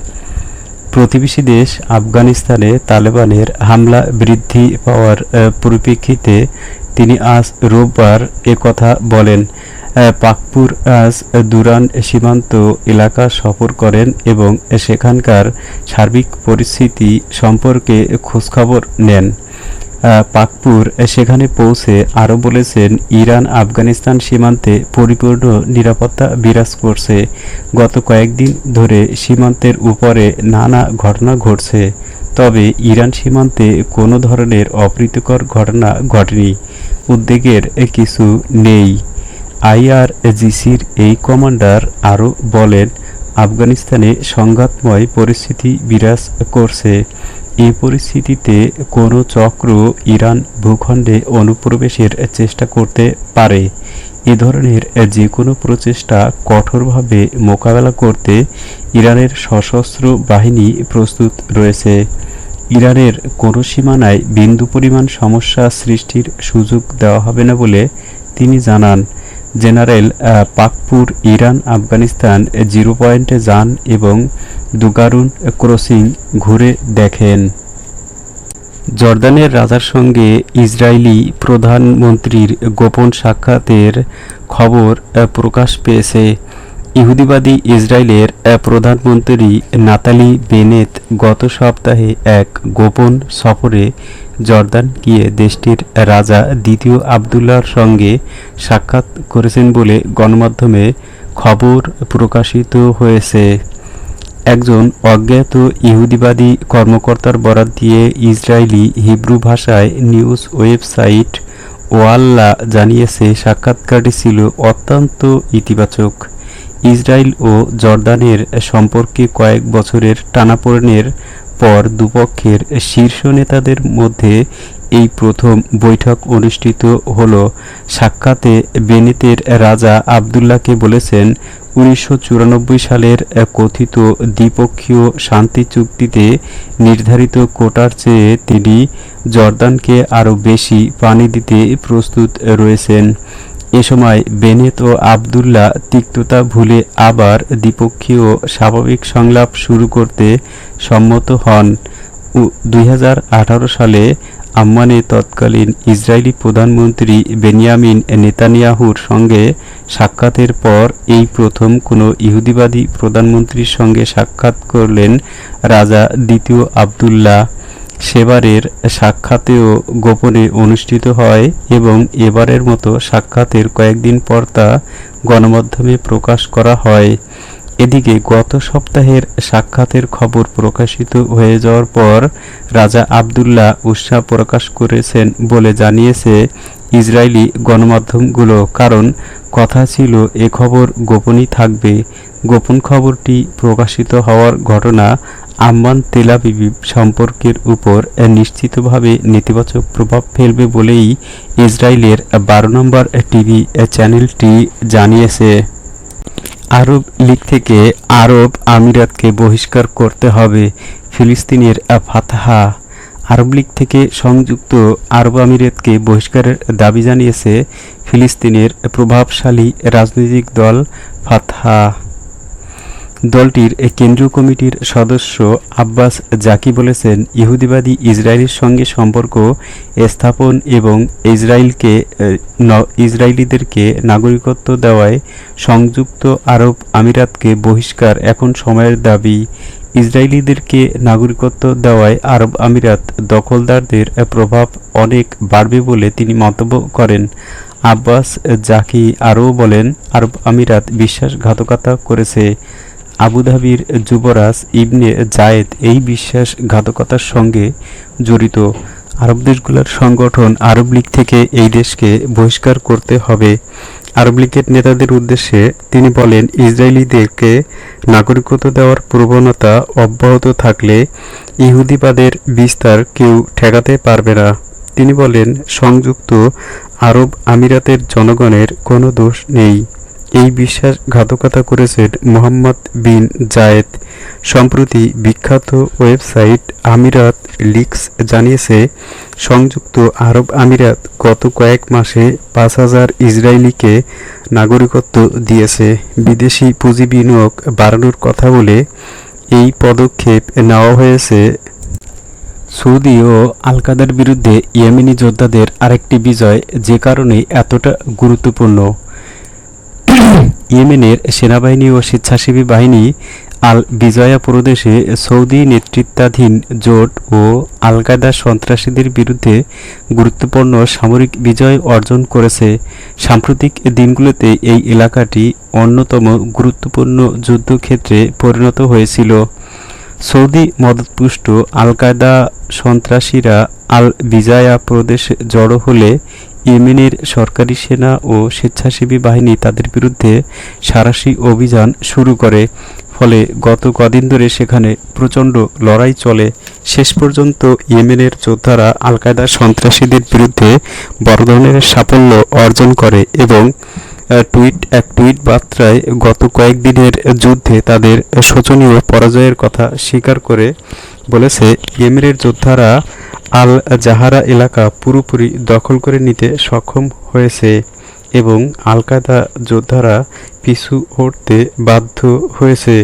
প্রতিবেশী দেশ আফগানিস্তানে তালেবানের হামলা বৃদ্ধি পাওয়ার পরিপ্রেক্ষিতে তিনি আজ রোববার একথা বলেন। পাকপুর আজ দুরান সীমান্ত এলাকা সফর করেন এবং সেখানকার সার্বিক পরিস্থিতি সম্পর্কে খোঁজখবর নেন। পাকপুর সেখানে পৌঁছে আরও বলেছেন, ইরান আফগানিস্তান সীমান্তে পরিপূর্ণ নিরাপত্তা বিরাজ করছে। গত কয়েকদিন ধরে সীমান্তের উপরে নানা ঘটনা ঘটছে, তবে ইরান সীমান্তে কোনো ধরনের অপ্রীতিকর ঘটনা ঘটেনি। উদ্বেগের কিছু নেই। আইআরজিসির এই কমান্ডার আরও বলেন, আফগানিস্তানে সংঘাতময় পরিস্থিতি বিরাজ করছে। এই পরিস্থিতিতে কোনো চক্র ইরান ভূখণ্ডে অনুপ্রবেশের চেষ্টা করতে পারে। এ ধরনের যে কোনো প্রচেষ্টা কঠোরভাবে মোকাবেলা করতে ইরানের সশস্ত্র বাহিনী প্রস্তুত রয়েছে। ইরানের কোনো সীমানায় বিন্দু পরিমাণ সমস্যা সৃষ্টির সুযোগ দেওয়া হবে না বলে তিনি জানান। General Pakpour Iran Afghanistan zero পয়েন্টে যান এবং দুগারুন ক্রসিং ঘুরে দেখেন। জর্দানের রাজার সঙ্গে ইসরায়েলি প্রধানমন্ত্রীর গোপন সাক্ষাতের খবর প্রকাশ পেয়েছে। ইহুদিবাদী ইসরায়েলের প্রধানমন্ত্রী নাতালি বেনেত গত সপ্তাহে এক গোপন সফরে জর্দান গিয়ে দেশটির রাজা দ্বিতীয় আবদুল্লাহর সঙ্গে সাক্ষাৎ করেছেন বলে গণমাধ্যমে খবর প্রকাশিত হয়েছে। একজন অজ্ঞাত ইহুদিবাদী কর্মকর্তার বরাত দিয়ে ইসরায়েলি হিব্রু ভাষায় নিউজ ওয়েবসাইট ওয়াল্লা জানিয়েছে, সাক্ষাৎকারটি ছিল অত্যন্ত ইতিবাচক। ইসরায়েল ও জর্দানের সম্পর্কে কয়েক বছরের টানাপোড়েনের পর দুপক্ষের শীর্ষ নেতাদের মধ্যে এই প্রথম বৈঠক অনুষ্ঠিত হলো। সাক্ষাতে বেনেতের রাজা আবদুল্লাহকে বলেছেন, 1994 সালের কথিত দ্বিপক্ষীয় শান্তি চুক্তিতে নির্ধারিত কোটার চেয়ে তিনি জর্দানকে আরও বেশি পানি দিতে প্রস্তুত রয়েছেন। এ সময় বেনেত ও আবদুল্লাহ তিক্ততা ভুলে আবার দ্বিপক্ষীয় স্বাভাবিক সংলাপ শুরু করতে সম্মত হন। 2018 সালে আম্মানে তৎকালীন ইসরায়েলি প্রধানমন্ত্রী বেনিয়ামিন নেতানিয়াহুর সঙ্গে সাক্ষাতের পর এই প্রথম কোনো ইহুদিবাদী প্রধানমন্ত্রীর সঙ্গে সাক্ষাৎ করলেন রাজা দ্বিতীয় আবদুল্লাহ। সেবারের সাক্ষাতেও গোপনে অনুষ্ঠিত হয় এবং এবারের মতো সাক্ষাতের কয়েকদিন পর তা গণমাধ্যমে প্রকাশ করা হয়। এদিকে গত সপ্তাহের সাক্ষাতের খবর প্রকাশিত হয়ে যাওয়ার পর রাজা আবদুল্লাহ উৎসাহ প্রকাশ করেছেন বলে জানিয়েছে ইসরায়েলি গণমাধ্যমগুলো, কারণ কথা ছিল এ খবর গোপনই থাকবে। গোপন খবরটি প্রকাশিত হওয়ার ঘটনা আম্মান তেল আবিব সম্পর্কের উপর নিশ্চিতভাবে নেতিবাচক প্রভাব ফেলবে বলেই ইসরায়েলের 12 নম্বর টিভি চ্যানেলটি জানিয়েছে। আরব লীগ থেকে আরব আমিরাতকে বহিষ্কার করতে হবে, ফিলিস্তিনের ফাতাহ। আরব লীগ থেকে সংযুক্ত আরব আমিরাতকে বহিষ্কারের দাবি জানিয়েছে ফিলিস্তিনের প্রভাবশালী রাজনৈতিক দল ফাতাহ। দলটির কেন্দ্রীয় কমিটির সদস্য আব্বাস জাকি বলেছেন, ইহুদিবাদী ইসরায়েলের সঙ্গে সম্পর্ক স্থাপন এবং ইসরায়েলিদেরকে নাগরিকত্ব দেওয়ায় সংযুক্ত আরব আমিরাতকে বহিষ্কার এখন সময়ের দাবি। ইসরায়েলিদেরকে নাগরিকত্ব দেওয়ায় আরব আমিরাত দখলদারদের প্রভাব অনেক বাড়বে বলে তিনি মন্তব্য করেন। আব্বাস জাকি আরও বলেন, আরব আমিরাত বিশ্বাসঘাতকতা করেছে। আবুধাবির যুবরাজ ইবনে জায়েদ এই বিশ্বাসঘাতকতার সঙ্গে জড়িত। আরব দেশগুলোর সংগঠন আরব লীগ থেকে এই দেশকে বহিষ্কার করতে হবে। আরব লীগের নেতাদের উদ্দেশ্যে তিনি বলেন, ইসরায়েলিদেরকে নাগরিকত্ব দেওয়ার প্রবণতা অব্যাহত থাকলে ইহুদিবাদের বিস্তার কেউ ঠেকাতে পারবে না। তিনি বলেন, সংযুক্ত আরব আমিরাতের জনগণের কোনো দোষ নেই। এই বিশ্বাসঘাতকতা করেছেন মোহাম্মদ বিন জায়েদ। সম্প্রতি বিখ্যাত ওয়েবসাইট আমিরাত লিক্স জানিয়েছে, সংযুক্ত আরব আমিরাত গত কয়েক মাসে ৫,০০০ ইসরায়েলিকে নাগরিকত্ব দিয়েছে। বিদেশি পুঁজি বিনিয়োগ বাড়ানোর কথা বলে এই পদক্ষেপ নেওয়া হয়েছে। সৌদি ও আল কায়দার বিরুদ্ধে ইয়েমেনি যোদ্ধাদের আরেকটি বিজয় যে কারণে এতটা গুরুত্বপূর্ণ। ইয়েমেনের সেনাবাহিনী ও স্বেচ্ছাসেবী বাহিনী আল বিজয়া প্রদেশে সৌদি নেতৃত্বাধীন জোট ও আল কায়দা সন্ত্রাসীদের বিরুদ্ধে গুরুত্বপূর্ণ সামরিক বিজয় অর্জন করেছে। সাম্প্রতিক দিনগুলোতে এই এলাকাটি অন্যতম গুরুত্বপূর্ণ যুদ্ধক্ষেত্রে পরিণত হয়েছিল। সৌদি মদতপুষ্ট আল কায়দা সন্ত্রাসীরা আল বিজায়া প্রদেশে জড়ো হলে ইয়েমেনের সরকারি সেনা ও স্বেচ্ছাসেবী বাহিনী তাদের বিরুদ্ধে সাঁড়াশি অভিযান শুরু করে। ফলে গত কদিন ধরে সেখানে প্রচণ্ড লড়াই চলে। শেষ পর্যন্ত ইয়েমেনের যোদ্ধারা আল কায়দা সন্ত্রাসীদের বিরুদ্ধে বড় ধরনের সাফল্য অর্জন করে এবং এক টুইট বার্তায় গত কয়েকদিনের যুদ্ধে তাদের শোচনীয় পরাজয়ের কথা স্বীকার করে বলেছে, ইয়েমেনের যোদ্ধারা আল জাহারা এলাকা পুরোপুরি দখল করে নিতে সক্ষম হয়েছে এবং আল কায়দা যোদ্ধারা পিছু হটতে বাধ্য হয়েছে।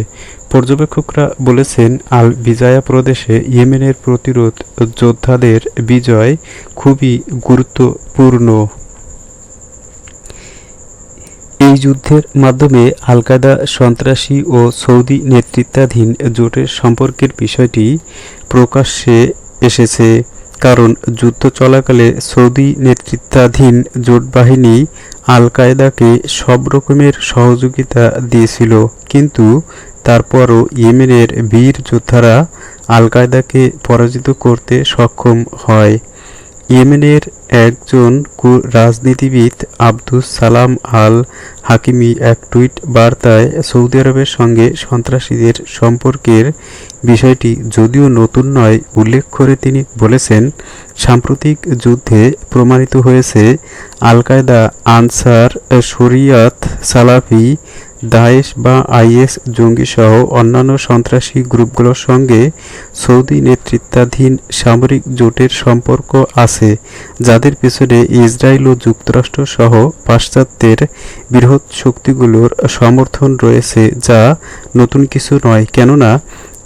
পর্যবেক্ষকরা বলেছেন, আল বিজায়া প্রদেশে ইয়েমেনের প্রতিরোধ যোদ্ধাদের বিজয় খুবই গুরুত্বপূর্ণ। এই যুদ্ধের মাধ্যমে আল কায়দা সন্ত্রাসী ও সৌদি নেতৃত্বাধীন জোটের সম্পর্কের বিষয়টি প্রকাশ্যে এসেছে। কারণ যুদ্ধ চলাকালে সৌদি নেতৃত্বাধীন জোট বাহিনী আল কায়দাকে সব রকমের সহযোগিতা দিয়েছিল, কিন্তু তারপরও ইয়েমেনের বীর যোদ্ধারা আল কায়দাকে পরাজিত করতে সক্ষম হয়। ইয়েমেনের একজন রাজনীতিবিদ আব্দুস সালাম আল হাকিমি এক টুইট বার্তায় সৌদি আরবের সঙ্গে সন্ত্রাসীদের সম্পর্কের বিষয়টি যদিও নতুন নয় উল্লেখ করে তিনি বলেছেন, সাম্প্রতিক যুদ্ধে প্রমাণিত হয়েছে আল কায়দা, আনসার শরিয়াত, সালাফি, দায়েশ বা আইএস জঙ্গিসহ অন্যান্য সন্ত্রাসী গ্রুপগুলোর সঙ্গে সৌদি নেতৃত্বাধীন সামরিক জোটের সম্পর্ক আছে, যাদের পেছনে ইসরায়েল ও যুক্তরাষ্ট্র সহ পাশ্চাত্যের বৃহৎ শক্তিগুলোর সমর্থন রয়েছে, যা নতুন কিছু নয়। কেননা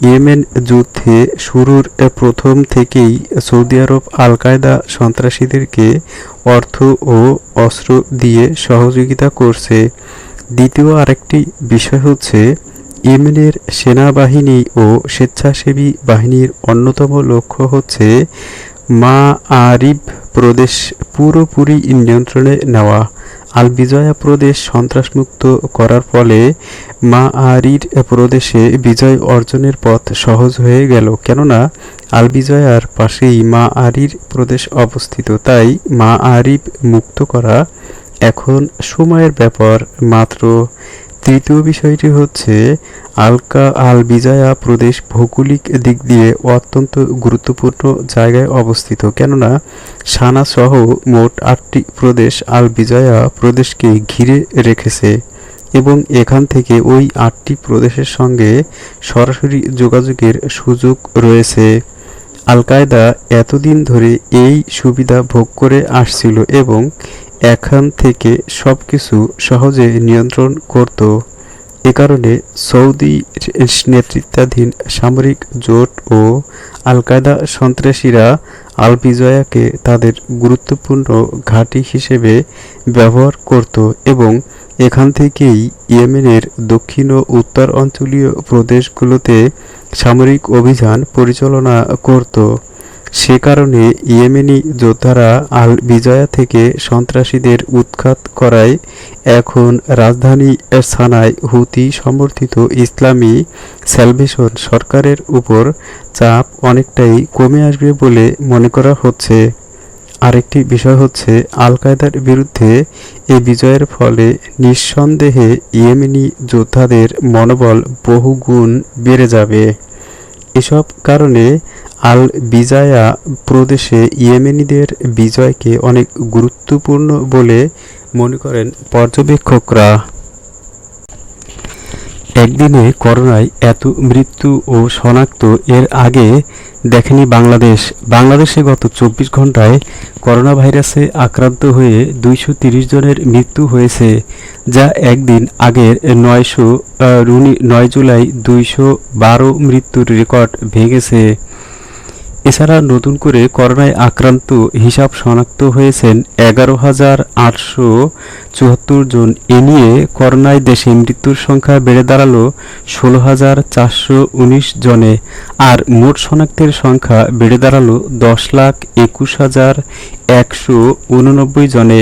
ইয়েমেন যুদ্ধে শুরুর প্রথম থেকেই সৌদি আরব আল কায়দা সন্ত্রাসীদেরকে অর্থ ও অস্ত্র দিয়ে সহযোগিতা করছে। দ্বিতীয় আরেকটি বিষয় হচ্ছে, ইয়েমেনের সেনাবাহিনী ও স্বেচ্ছাসেবী বাহিনীর অন্যতম লক্ষ্য হচ্ছে মাআরিব প্রদেশ পুরোপুরি নিয়ন্ত্রণে নেওয়া। আল বিজয়া প্রদেশ সন্ত্রাসমুক্ত করার ফলে মাআরিব প্রদেশে বিজয় অর্জনের পথ সহজ হয়ে গেল, কেননা আল বিজয়ার পাশেই মাআরিব প্রদেশ অবস্থিত। তাই মাআরিব মুক্ত করা এখন সময়ের ব্যাপার মাত্র। তৃতীয় বিষয়টি হচ্ছে, আল বিজায়া প্রদেশ ভৌগোলিক দিক দিয়ে অত্যন্ত গুরুত্বপূর্ণ জায়গায় অবস্থিত, কেননা সানা সহ মোট ৮টি প্রদেশ আল বিজায়া প্রদেশকে ঘিরে রেখেছে। এবং এখান থেকে ওই 8টি প্রদেশের সঙ্গে সরাসরি যোগাযোগের সুযোগ রয়েছে। আল কায়দা এতদিন ধরে এই সুবিধা ভোগ করে আসছিল এবং এখান থেকে সবকিছু সহজে নিয়ন্ত্রণ করত। এ কারণে সৌদি নেতৃত্বাধীন সামরিক জোট ও আল কায়দা সন্ত্রাসীরা আল বিজয়াকে তাদের গুরুত্বপূর্ণ ঘাঁটি হিসেবে ব্যবহার করত এবং এখান থেকেই ইয়েমেনের দক্ষিণ ও উত্তর অঞ্চলীয় প্রদেশগুলোতে সামরিক অভিযান পরিচালনা করত। সে কারণে ইয়েমেনি যোদ্ধারা আল বিজয়া থেকে সন্ত্রাসীদের উৎখাত করায় এখন রাজধানী সানায় হুতি সমর্থিত ইসলামী স্যালভেশন সরকারের উপর চাপ অনেকটাই কমে আসবে বলে মনে করা হচ্ছে। আরেকটি বিষয় হচ্ছে আল কায়দার বিরুদ্ধে এই বিজয়ের ফলে নিঃসন্দেহে ইয়েমেনি যোদ্ধাদের মনোবল বহুগুণ বেড়ে যাবে। এসব কারণে আল বিজায়া প্রদেশে ইয়েমেনিদের বিজয়কে অনেক গুরুত্বপূর্ণ বলে মনে করেন পর্যবেক্ষকরা। একদিনে করোনায় এত মৃত্যু ও শনাক্ত এর আগে দেখেনি বাংলাদেশ। বাংলাদেশে গত 24 ঘন্টায় করোনা ভাইরাসে আক্রান্ত হয়ে 230 জনের মৃত্যু হয়েছে, যা একদিন আগের 9 জুলাই 212 মৃত্যুর রেকর্ড ভেঙেছে। এছাড়া নতুন করে করোনায় আক্রান্ত হিসাব শনাক্ত হয়েছেন 11,874 জন। এ নিয়ে করোনায় দেশে মৃত্যুর সংখ্যা বেড়ে দাঁড়ালো 16,419 জনে, আর মোট শনাক্তের সংখ্যা বেড়ে দাঁড়ালো 10,21,189 জনে।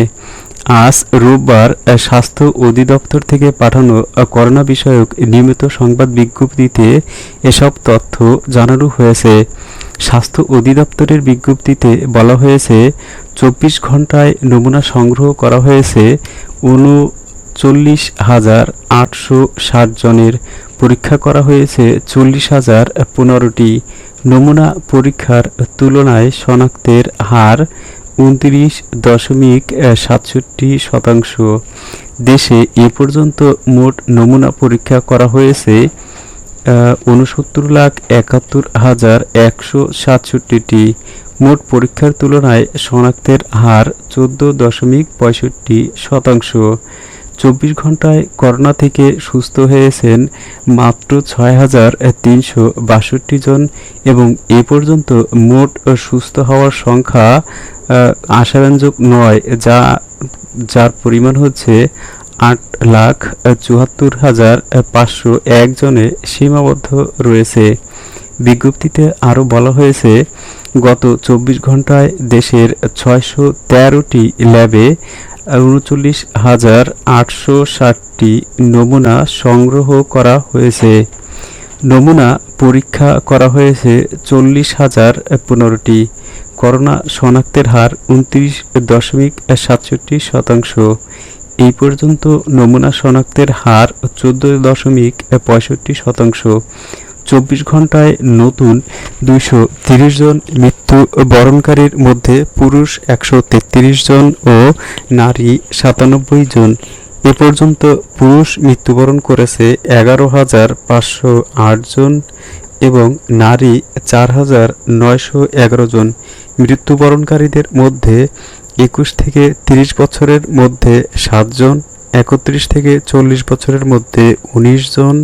আজ রোববার স্বাস্থ্য অধিদপ্তর থেকে পাঠানো করোনা বিষয়ক নিয়মিত সংবাদ বিজ্ঞপ্তিতে এসব তথ্য জানানো হয়েছে। স্বাস্থ্য অধিদপ্তরের বিজ্ঞপ্তিতে বলা হয়েছে 24 ঘন্টায় নমুনা সংগ্রহ করা হয়েছে 39,860 জনের। পরীক্ষা করা হয়েছে 40,015টি। নমুনা পরীক্ষার তুলনায় শনাক্তের হার 29.67%। দেশে এ পর্যন্ত মোট নমুনা পরীক্ষা করা হয়েছে 69,71,167টি। মোট পরীক্ষার তুলনায় শনাক্তের হার 14.65%। 24 ঘন্টায় করোনা থেকে সুস্থ হয়েছেন মাত্র 6,362 জন এবং এ পর্যন্ত মোট সুস্থ হওয়ার সংখ্যা আশাব্যঞ্জক নয়, যার পরিমাণ হচ্ছে 8,74,501 জনে সীমাবদ্ধ রয়েছে। বিজ্ঞপ্তিতে আরও বলা হয়েছে গত 24 ঘন্টায় দেশের 613টি ল্যাবে 39,860টি নমুনা সংগ্রহ করা হয়েছে। নমুনা পরীক্ষা করা হয়েছে 40,015টি। করোনা শনাক্তের হার 29.67%। এই পর্যন্ত নমুনা শনাক্তের হার 14.65%। 24 ঘন্টায় নতুন 230 জন মৃত্যুবরণকারীর মধ্যে পুরুষ 133 জন ও নারী 97 জন। এ পর্যন্ত পুরুষ মৃত্যুবরণ করেছে 11,508 জন এবং নারী 4,911 জন। মৃত্যুবরণকারীদের মধ্যে 21 থেকে 30 বছরের মধ্যে 7 জন, 31 থেকে 40 বছরের মধ্যে 19 জন,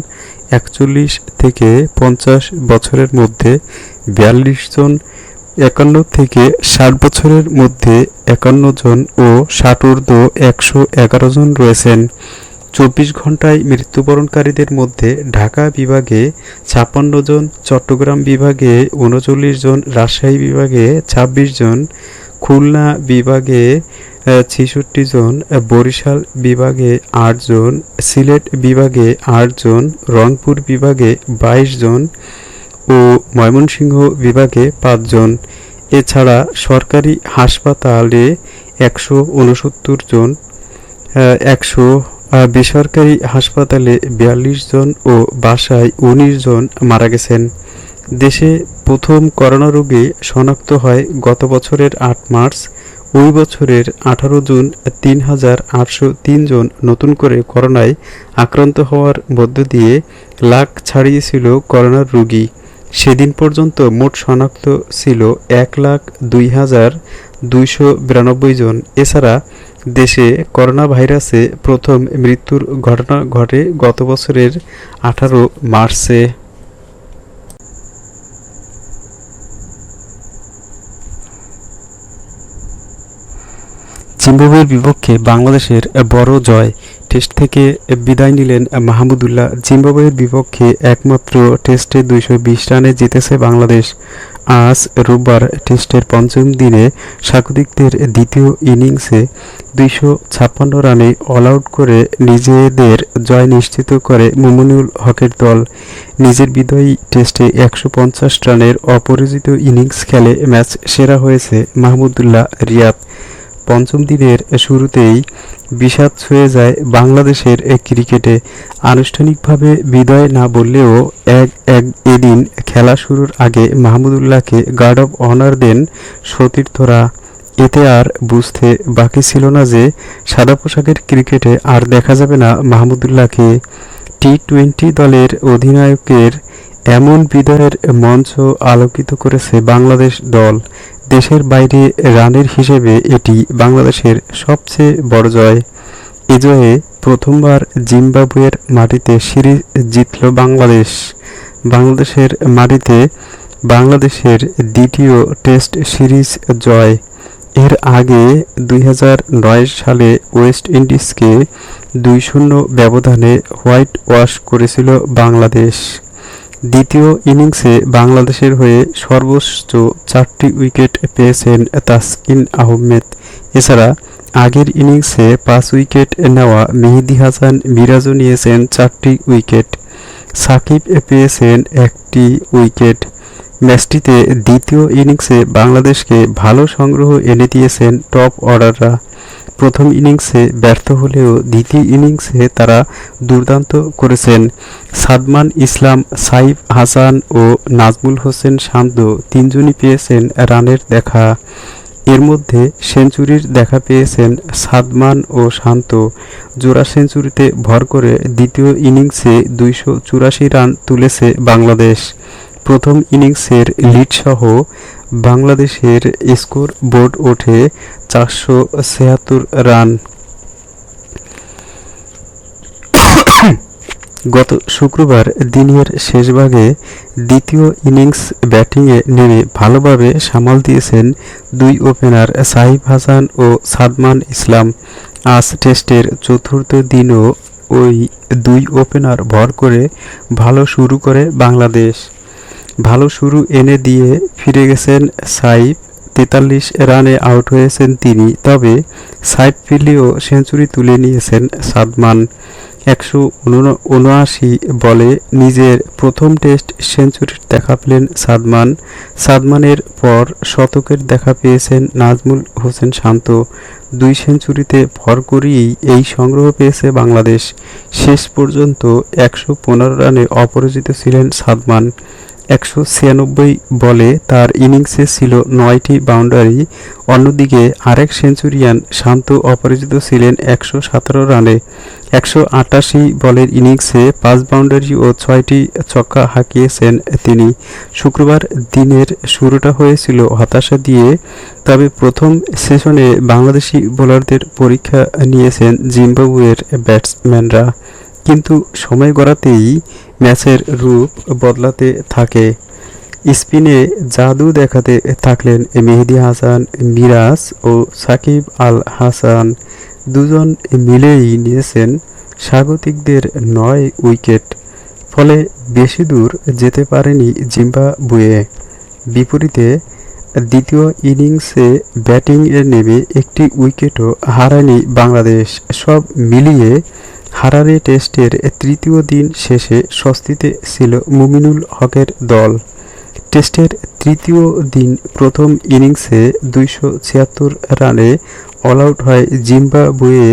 41 থেকে 50 বছরের মধ্যে 42 জন, 51 থেকে 60 বছরের মধ্যে 51 জন ও 60 ঊর্ধ্ব 111 জন রয়েছেন। 24 ঘন্টায় মৃত্যুবরণকারীদের মধ্যে ঢাকা বিভাগে 56 জন, চট্টগ্রাম বিভাগে 39 জন, রাজশাহী বিভাগে 26 জন, খুলনা বিভাগে 66 জন, বরিশাল বিভাগে 8 জন, সিলেট বিভাগে 8 জন, রংপুর বিভাগে 22 জন ও ময়মনসিংহ বিভাগে 5 জন। এছাড়া সরকারি হাসপাতালে 169 জন, বেসরকারি হাসপাতালে 42 জন ও বাসায় 19 জন মারা গেছেন। দেশে প্রথম করোনা রোগী শনাক্ত হয় গত বছরের 8 মার্চ। ওই বছরের 18 জুন ৩,৮০৩ জন নতুন করে করোনায় আক্রান্ত হওয়ার মধ্য দিয়ে লাখ ছাড়িয়েছিল করোনার রোগী। সেদিন পর্যন্ত মোট শনাক্ত ছিল ১,০২,২৯২ জন। এছাড়া দেশে করোনা ভাইরাসে প্রথম মৃত্যুর ঘটনা ঘটে গত বছরের 18 মার্চে। জিম্বাবুয়ের বিপক্ষে বাংলাদেশের বড় জয়, টেস্ট থেকে বিদায় নিলেন মাহমুদুল্লাহ। জিম্বাবুয়ের বিপক্ষে একমাত্র টেস্টে ২২০ রানে জিতেছে বাংলাদেশ। আজ রোববার টেস্টের পঞ্চম দিনে স্বাগতিকদের দ্বিতীয় ইনিংসে ২৫৬ রানে অল আউট করে নিজেদের জয় নিশ্চিত করে মুমিনুল হকের দল। নিজের বিদায়ী টেস্টে ১৫০ রানের অপরাজিত ইনিংস খেলে ম্যাচ সেরা হয়েছে মাহমুদুল্লাহ রিয়াদ। পঞ্চম দিনের শুরুতেই বিষাদ ছুঁয়ে যায় বাংলাদেশের ক্রিকেটে। আনুষ্ঠানিকভাবে বিদায় না বললেও এদিন খেলা শুরুর আগে মাহমুদুল্লাহকে গার্ড অব অনার দেন সতীর্থরা। এতে আর বুঝতে বাকি ছিল না যে সাদা পোশাকের ক্রিকেটে আর দেখা যাবে না মাহমুদুল্লাহকে। টি-20 দলের অধিনায়কের এমন বিদায়ের মঞ্চ আলোকিত করেছে বাংলাদেশ দল। দেশের বাইরে রানের হিসেবে এটি বাংলাদেশের সবচেয়ে বড় জয়। এ জয়ে প্রথমবার জিম্বাবুয়ের মাটিতে সিরিজ জিতল বাংলাদেশ। বাংলাদেশের মাটিতে বাংলাদেশের দ্বিতীয় টেস্ট সিরিজ জয়। এর আগে ২০০৯ সালে ওয়েস্ট ইন্ডিজকে ২-০ ব্যবধানে হোয়াইট ওয়াশ করেছিল বাংলাদেশ। দ্বিতীয় ইনিংসে বাংলাদেশের হয়ে সর্বোচ্চ ৪টি উইকেট পেয়েছেন তাসকিন আহমেদ। এছাড়া আগের ইনিংসে ৫ উইকেট নেওয়া মেহেদী হাসান মিরাজও নিয়েছেন ৪টি উইকেট। সাকিব পেয়েছেন ১টি উইকেট। ম্যাচটিতে দ্বিতীয় ইনিংসে বাংলাদেশকে ভালো সংগ্রহ এনে দিয়েছেন টপ অর্ডাররা। প্রথম ইনিংসে ব্যর্থ হলেও দ্বিতীয় ইনিংসে তারা দুর্দান্ত করেছেন। সাদমান ইসলাম, সাইফ হাসান ও নাজমুল হোসেন শান্ত তিনজনই পেয়েছেন রানের দেখা। এর মধ্যে সেঞ্চুরির দেখা পেয়েছেন সাদমান ও শান্ত। জোড়া সেঞ্চুরিতে ভর করে দ্বিতীয় ইনিংসে ২৮৪ রান তুলেছে বাংলাদেশ। প্রথম ইনিংসের লিডসহ বাংলাদেশের স্কোর বোর্ড ওঠে ৪৭৬ রান। গত শুক্রবার দিনের শেষভাগে দ্বিতীয় ইনিংস ব্যাটিংয়ে নেমে ভালোভাবে সামাল দিয়েছেন দুই ওপেনার সাইফ হাসান ও সাদমান ইসলাম। আজ টেস্টের চতুর্থ দিনও ওই দুই ওপেনার ভর করে ভালো শুরু করে বাংলাদেশ। ভালো শুরু এনে দিয়ে ফিরে গেছেন সাইফ। ৪৩ রানে আউট হয়েছেন তিনি। তবে সাইফ ফিরলেও সেঞ্চুরি তুলে নিয়েছেন সাদমান। ১৭৯ বলে নিজের প্রথম টেস্ট সেঞ্চুরির দেখা পেলেন সাদমান। সাদমানের পর শতকের দেখা পেয়েছেন নাজমুল হোসেন শান্ত। ২ সেঞ্চুরিতে ভর করেই এই সংগ্রহ পেয়েছে বাংলাদেশ। শেষ পর্যন্ত ১১৫ রানে অপরাজিত ছিলেন সাদমান। ১৯৬ বলে তার ইনিংসে ছিল ৯টি বাউন্ডারি। অন্যদিকে আরেক সেঞ্চুরিয়ান শান্ত অপরাজিত ছিলেন ১১৭ রানে। ১৮৮ বলের ইনিংসে ৫ বাউন্ডারি ও ৬টি ছক্কা হাঁকিয়েছেন তিনি। শুক্রবার দিনের শুরুটা হয়েছিল হতাশা দিয়ে। তবে প্রথম সেশনে বাংলাদেশি বোলারদের পরীক্ষা নিয়েছেন জিম্বাবুয়ের ব্যাটসম্যানরা। কিন্তু সময় গড়াতেই ম্যাচের রূপ বদলাতে থাকে। স্পিনে জাদু দেখাতে থাকলেন মেহেদী হাসান মিরাজ ও সাকিব আল হাসান। দুজন মিলেই নিয়েছেন স্বাগতিকদের ৯ উইকেট। ফলে বেশি দূর যেতে পারেনি জিম্বাবুয়ে। বিপরীতে দ্বিতীয় ইনিংসে ব্যাটিংয়ে নেমে একটি উইকেটও হারায়নি বাংলাদেশ। সব মিলিয়ে হারারে টেস্টের তৃতীয় দিন শেষে স্বস্তিতে ছিল মুমিনুল হকের দল। টেস্টের তৃতীয় দিন প্রথম ইনিংসে ২৭৬ রানে অল আউট হয় জিম্বাবুয়ে।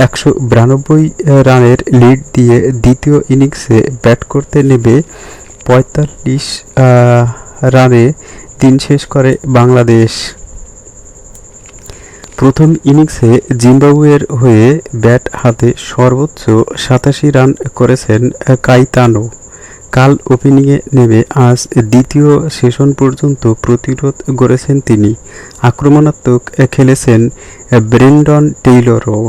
১৯২ রানের লিড দিয়ে দ্বিতীয় ইনিংসে ব্যাট করতে নেমে ৪৫ রানে দিন শেষ করে বাংলাদেশ। প্রথম ইনিংসে জিম্বাবুয়ের হয়ে ব্যাট হাতে সর্বোচ্চ ৮৭ রান করেছেন কাইতানো। কাল ওপেনিংয়ে নেমে আজ দ্বিতীয় সেশন পর্যন্ত প্রতিরোধ গড়েছেন তিনি। আক্রমণাত্মক খেলেছেন ব্রেন্ডন টেইলরও।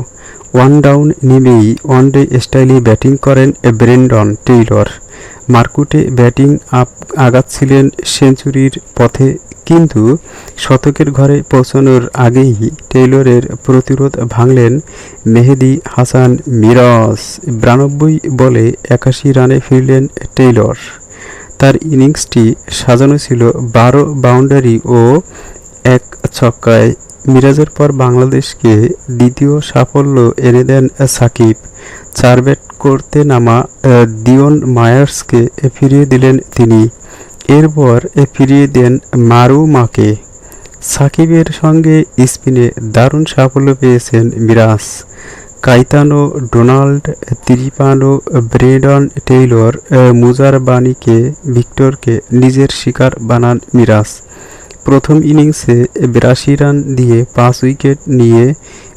ওয়ান ডাউন নেমেই ওয়ানডে স্টাইলে ব্যাটিং করেন ব্রেন্ডন টেইলর। মারকুটে ব্যাটিং আগাচ্ছিলেন সেঞ্চুরির পথে, কিন্তু শতকের ঘরে পৌঁছানোর আগেই টেইলরের প্রতিরোধ ভাঙলেন মেহেদী হাসান মিরাজ। ৯২ বলে ৮১ রানে ফিরলেন টেইলর। তার ইনিংসটি সাজানো ছিল ১২ বাউন্ডারি ও ১ ছক্কায়। মিরাজের পর বাংলাদেশকে দ্বিতীয় সাফল্য এনে দেন সাকিব। ৪ ব্যাট করতে নামা দিওন মায়ার্সকে ফিরিয়ে দিলেন তিনি। এরপর ফিরিয়ে দেন মারুমাকে। সাকিবের সঙ্গে স্পিনে দারুণ সাফল্য পেয়েছেন Miraz. Kaitano, Donald Tiripano, Brendon Taylor, মুজারবানিকে, ভিক্টরকে নিজের শিকার বানান মিরাজ। প্রথম ইনিংসে ৮২ রান দিয়ে ৫ উইকেট নিয়ে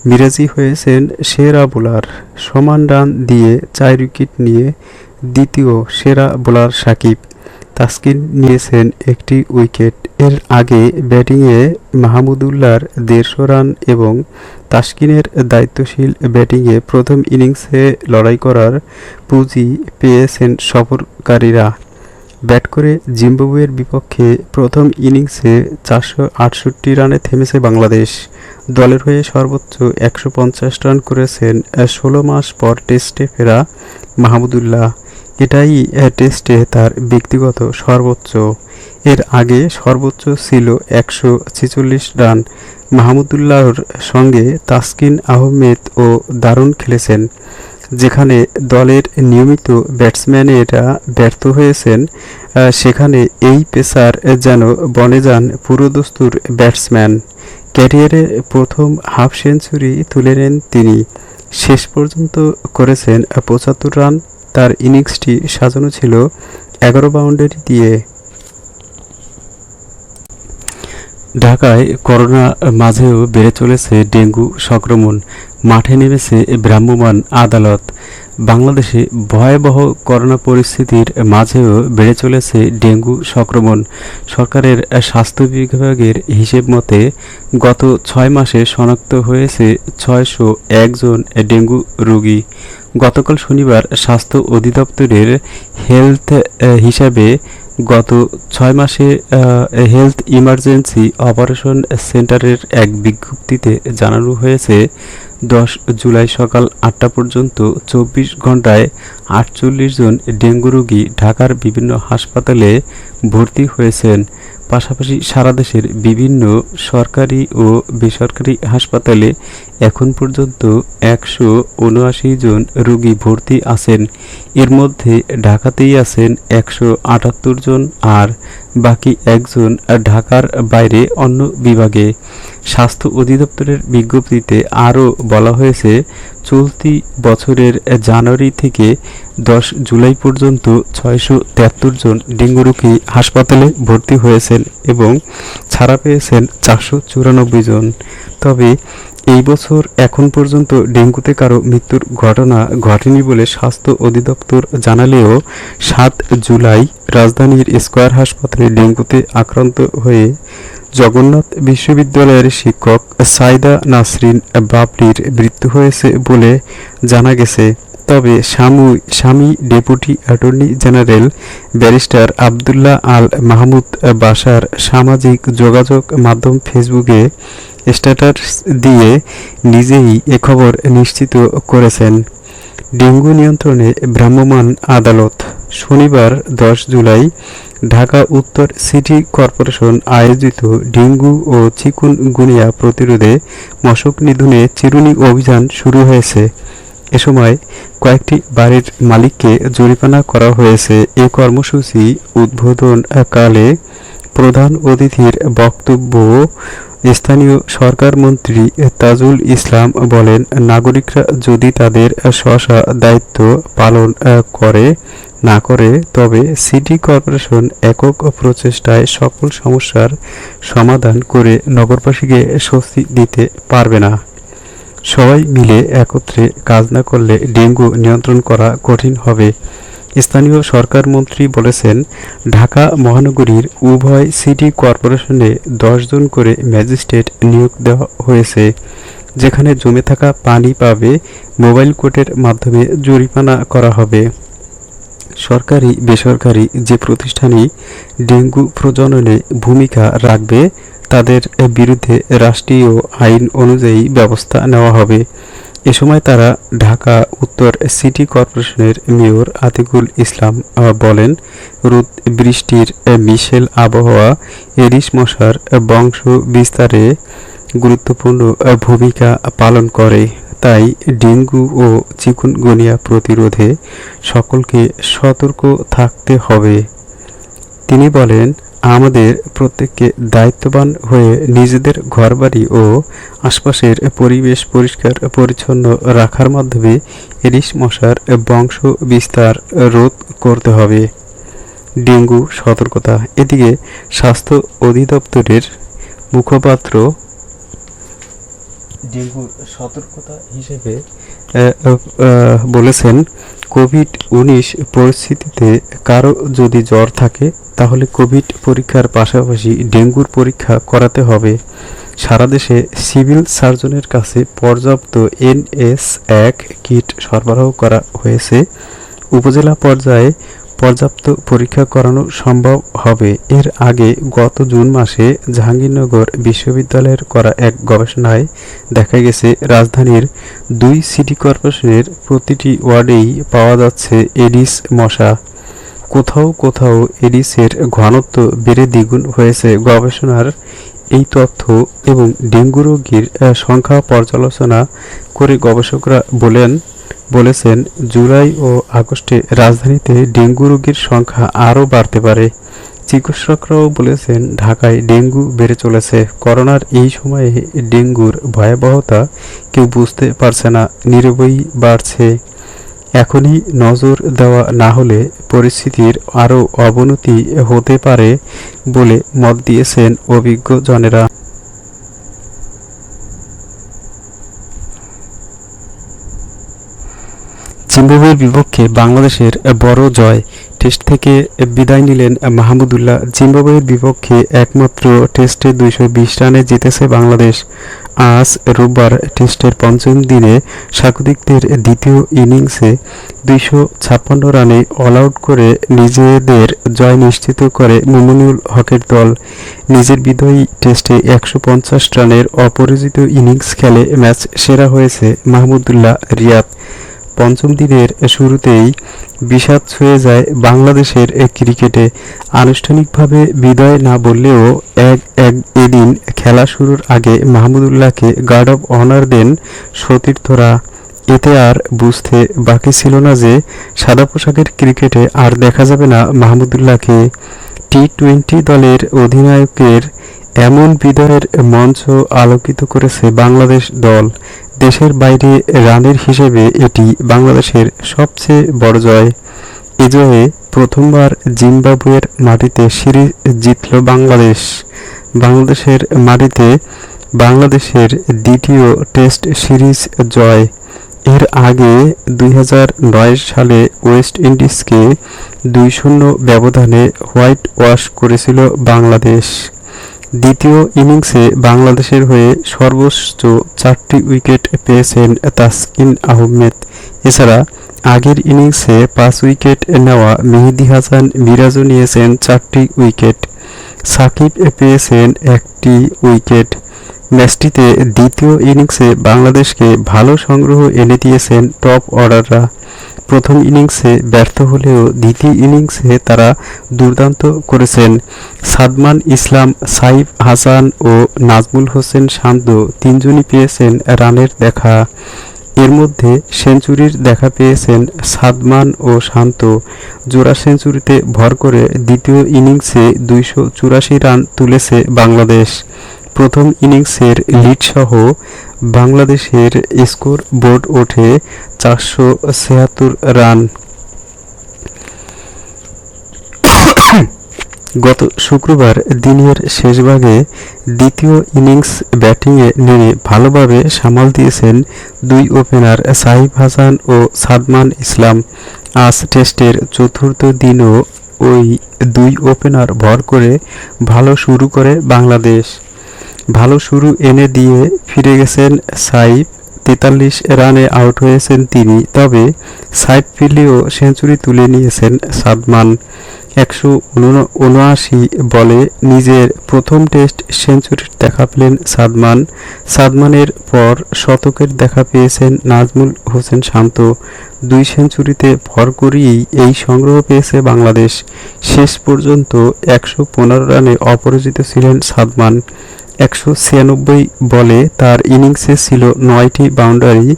মিরাজই হয়েছেন সেরা বোলার। সমান রান দিয়ে ৪ উইকেট নিয়ে দ্বিতীয় সেরা বোলার সাকিব। তাসকিন নিয়েছেন ১টি উইকেট। এর আগে ব্যাটিংয়ে মাহমুদুল্লাহর ১৫০ রান এবং তাসকিনের দায়িত্বশীল ব্যাটিংয়ে প্রথম ইনিংসে লড়াই করার পুঁজি পেয়েছেন সফরকারীরা। ব্যাট করে জিম্বাবুয়ের বিপক্ষে প্রথম ইনিংসে ৪৬৮ রানে থেমেছে বাংলাদেশ। দলের হয়ে সর্বোচ্চ ১৫০ রান করেছেন ১৬ মাস পর টেস্টে ফেরা মাহমুদুল্লাহ। এটাই টেস্টে তার ব্যক্তিগত সর্বোচ্চ। এর আগে সর্বোচ্চ ছিল ১৪৬ রান। মাহমুদুল্লাহর সঙ্গে তাসকিন আহমেদও দারুণ খেলেছেন। যেখানে দলের নিয়মিত ব্যাটসম্যানেরা ব্যর্থ হয়েছেন, সেখানে এই পেসার যেন বনে যান পুরোদস্তুর ব্যাটসম্যান। ক্যারিয়ারে প্রথম হাফ সেঞ্চুরি তুলে নেন তিনি। শেষ পর্যন্ত করেছেন ৭৫ রান। তার ইনিংসটি সাজানো ছিল ১১ বাউন্ডারি দিয়ে। ঢাকায় করোনা মাঝেও বেড়ে চলেছে ডেঙ্গু সংক্রমণ। মাঠে নেমেছে ভ্রাম্যমাণ আদালত। বাংলাদেশে ভয়াবহ করোনা পরিস্থিতির মাঝেও বেড়ে চলেছে ডেঙ্গু সংক্রমণ। সরকারের স্বাস্থ্য বিভাগের হিসেব মতে গত ৬ মাসে শনাক্ত হয়েছে ৬০১ জন ডেঙ্গু রোগী। গতকাল শনিবার স্বাস্থ্য অধিদপ্তরের হেলথ হিসাবে গত ৬ মাসে হেলথ ইমার্জেন্সি অপারেশন সেন্টারের এক বিজ্ঞপ্তিতে জানানো হয়েছে ১০ জুলাই সকাল ৮টা পর্যন্ত ২৪ ঘন্টায় ৪৮ জন ডেঙ্গু রোগী ঢাকার বিভিন্ন হাসপাতালে ভর্তি হয়েছেন। পাশাপাশি সারা দেশের বিভিন্ন সরকারি ও বেসরকারি হাসপাতালে এখন পর্যন্ত ১৭৯ জন রোগী ভর্তি আছেন। এর মধ্যে ঢাকাতেই আছেন ১৭৮ জন, আর বাকি একজন ঢাকার বাইরে অন্য বিভাগে। স্বাস্থ্য অধিদপ্তরের বিজ্ঞপ্তিতে আরও বলা হয়েছে, চলতি বছরের জানুয়ারি থেকে ১০ জুলাই পর্যন্ত ৬৭৩ জন ডেঙ্গু রোগী হাসপাতালে ভর্তি হয়েছেন এবং ছাড়া পেয়েছেন ৪৯৪ জন। তবে এই বছর এখন পর্যন্ত ডেঙ্গুতে কারো মৃত্যুর ঘটনা ঘটেনি বলে স্বাস্থ্য অধিদপ্তর জানালেও ৭ জুলাই রাজধানীর স্কয়ার হাসপাতালে ডেঙ্গুতে আক্রান্ত হয়ে জগন্নাথ বিশ্ববিদ্যালয়ের শিক্ষক সাইদা নাসরিন বাবলির মৃত্যু হয়েছে বলে জানা গেছে। তবে স্বামী deputy attorney general barrister Abdullah Al Mahmud Bashar সামাজিক যোগাযোগ মাধ্যম ফেসবুকে স্ট্যাটাস দিয়ে নিজেই এ খবর নিশ্চিত করেছেন। ডেঙ্গু নিয়ন্ত্রণে ভ্রাম্যমাণ আদালত। শনিবার ১০ জুলাই ঢাকা উত্তর সিটি কর্পোরেশন আয়োজিত ডেঙ্গু ও চিকুনগুনিয়া প্রতিরোধে মশক নিধনে চিরুনি অভিযান শুরু হয়েছে। এ সময় কয়েকটি বাড়ির মালিককে জরিমানা করা হয়েছে। এ কর্মসূচি উদ্বোধনকালে প্রধান অতিথির বক্তব্য স্থানীয় সরকার মন্ত্রী তাজুল ইসলাম বলেন, নাগরিকরা যদি তাদের স্ব দায়িত্ব পালন করে না করে তবে সিটি কর্পোরেশন একক প্রচেষ্টায় সকল সমস্যার সমাধান করে নগরবাসীকে স্বস্তি দিতে পারবে না। সবাই মিলে একত্রে কাজ না করলে ডেঙ্গু নিয়ন্ত্রণ করা কঠিন হবে। স্থানীয় সরকার মন্ত্রী বলেছেন, ঢাকা মহানগরীর উভয় সিটি কর্পোরেশনে ১০ জন করে ম্যাজিস্ট্রেট নিয়োগ দেওয়া হয়েছে, যেখানে জমে থাকা পানি পাবে মোবাইল কোর্টের মাধ্যমে জরিমানা করা হবে। সরকারি বেসরকারি যে প্রতিষ্ঠানই ডেঙ্গু প্রজননে ভূমিকা রাখবে তাদের বিরুদ্ধে রাষ্ট্রীয় আইন অনুযায়ী ব্যবস্থা নেওয়া হবে। এ সময় তারা ঢাকা উত্তর সিটি কর্পোরেশনের মেয়র আতিকুল ইসলাম বলেন, রোদ বৃষ্টির মিশেল আবহাওয়া এডিস মশার বংশ বিস্তারে গুরুত্বপূর্ণ ভূমিকা পালন করে। তাই ডেঙ্গু ও চিকুনগুনিয়া প্রতিরোধে সকলকে সতর্ক থাকতে হবে। তিনি বলেন, আমাদের প্রত্যেককে দায়িত্ববান হয়ে নিজেদের ঘরবাড়ি ও আশপাশের পরিবেশ পরিষ্কার পরিচ্ছন্ন রাখার মাধ্যমে এডিস মশার বংশ বিস্তার রোধ করতে হবে। ডেঙ্গু সতর্কতা। এদিকে স্বাস্থ্য অধিদপ্তরের মুখপাত্র ডেঙ্গুর সতর্কতা হিসেবে বলেছেন, কোভিড-19 পরিস্থিতিতে কারো যদি জ্বর থাকে তাহলে কোভিড পরীক্ষার পাশাপাশি ডেঙ্গুর পরীক্ষা করাতে হবে। সারা দেশে সিভিল সার্জনের কাছে পর্যাপ্ত NS1 কিট সরবরাহ করা হয়েছে। উপজেলা পর্যায়ে পর্যাপ্ত পরীক্ষা করানো সম্ভব হবে। এর আগে গত জুন মাসে জাহাঙ্গীরনগর বিশ্ববিদ্যালয়ের করা এক গবেষণায় দেখা গেছে, রাজধানীর 2 সিটি কর্পোরেশনের প্রতিটি ওয়ার্ডেই পাওয়া যাচ্ছে এডিস মশা। কোথাও কোথাও এডিসের ঘনত্ব বেড়ে দ্বিগুণ হয়েছে। গবেষণার এই তথ্য এবং ডেঙ্গু রোগীর সংখ্যা পর্যালোচনা করে গবেষকরা বলেছেন, জুলাই ও আগস্টে রাজধানীতে ডেঙ্গু রোগীর সংখ্যা আরও বাড়তে পারে। চিকিৎসকরাও বলেছেন, ঢাকায় ডেঙ্গু বেড়ে চলেছে। করোনার এই সময়ে ডেঙ্গুর ভয়াবহতা কেউ বুঝতে পারছে না, নীরবেই বাড়ছে। এখনই নজর দেওয়া না হলে পরিস্থিতির আরও অবনতি হতে পারে বলে মত দিয়েছেন অভিজ্ঞজনেরা। জিম্বাবুয়ের বিপক্ষে বাংলাদেশের বড় জয়। টেস্ট থেকে বিদায় নিলেন মাহমুদুল্লাহ। জিম্বাবুয়ের বিপক্ষে একমাত্র টেস্টে 220 রানে জিতেছে বাংলাদেশ। আজ রোববার টেস্টের পঞ্চম দিনে স্বাগতিকদের দ্বিতীয় ইনিংসে 256 রানে অল আউট করে নিজেদের জয় নিশ্চিত করে মুমিনুল হকের দল। নিজের বিজয়ী টেস্টে 150 রানের অপরাজিত ইনিংস খেলে ম্যাচ সেরা হয়েছে মাহমুদুল্লাহ রিয়াদ। পঞ্চম দিনের শুরুতেই বিষাদ ছুঁয়ে যায় বাংলাদেশের ক্রিকেটে। আনুষ্ঠানিকভাবে বিদায় না বললেও এদিন খেলা শুরুর আগে মাহমুদুল্লাহকে গার্ড অব অনার দেন সতীর্থরা। এতে আর বুঝতে বাকি ছিল না যে সাদা পোশাকের ক্রিকেটে আর দেখা যাবে না মাহমুদুল্লাহকে। টি-20 দলের অধিনায়কের এমন বিদায়ের মঞ্চ আলোকিত করেছে বাংলাদেশ দল। দেশের বাইরে রানের হিসেবে এটি বাংলাদেশের সবচেয়ে বড় জয়। এ জয়ে প্রথমবার জিম্বাবুয়ের মাটিতে সিরিজ জিতল বাংলাদেশ। বাংলাদেশের মাটিতে বাংলাদেশের দ্বিতীয় টেস্ট সিরিজ জয়। এর আগে 2009 সালে ওয়েস্ট ইন্ডিজকে 2-0 ব্যবধানে হোয়াইট ওয়াশ করেছিল বাংলাদেশ। দ্বিতীয় ইনিংসে বাংলাদেশের হয়ে সর্বোচ্চ 4টি উইকেট পেয়েছেন তাসকিন আহমেদ। এছাড়া আগের ইনিংসে 5 উইকেট নেওয়া মেহেদী হাসান মিরাজও নিয়েছেন 4টি উইকেট। সাকিব পেয়েছেন 1টি উইকেট। ম্যাচটিতে দ্বিতীয় ইনিংসে বাংলাদেশকে ভালো সংগ্রহ এনে দিয়েছেন টপ অর্ডাররা। প্রথম ইনিংসে ব্যর্থ হলেও দ্বিতীয় ইনিংসে তারা দুর্দান্ত করেছেন। সাদমান ইসলাম, সাইফ হাসান ও নাজমুল হোসেন শান্ত তিনজনই পেয়েছেন রানের দেখা। এর মধ্যে সেঞ্চুরির দেখা পেয়েছেন সাদমান ও শান্ত। জোড়া সেঞ্চুরিতে ভর করে দ্বিতীয় ইনিংসে 284 রান তুলেছে বাংলাদেশ। প্রথম ইনিংসের লিডসহ বাংলাদেশের স্কোর বোর্ড ওঠে 476 রান। গত শুক্রবার দিনের শেষভাগে দ্বিতীয় ইনিংস ব্যাটিংয়ে নেমে ভালোভাবে সামাল দিয়েছেন দুই ওপেনার সাকিব হাসান ও সাদমান ইসলাম। আজ টেস্টের চতুর্থ দিনও ওই দুই ওপেনার ভর করে ভালো শুরু করে বাংলাদেশ। ভালো শুরু এনে দিয়ে ফিরে গেছেন সাইফ। ৪৩ রানে আউট হয়েছেন তিনি, তবে সাইফ ফিরলেও সেঞ্চুরি তুলে নিয়েছেন সাদমান। ১৭৯ বলে নিজের প্রথম টেস্ট সেঞ্চুরির দেখা পেলেন সাদমান। সাদমানের পর শতকের দেখা পেয়েছেন নাজমুল হোসেন শান্ত। দুই সেঞ্চুরিতে ভর করেই এই সংগ্রহ পেয়েছে বাংলাদেশ। শেষ পর্যন্ত ১১৫ রানে অপরাজিত ছিলেন সাদমান। ১৯৬ বলে তার ইনিংসে ছিল ৯টি বাউন্ডারি।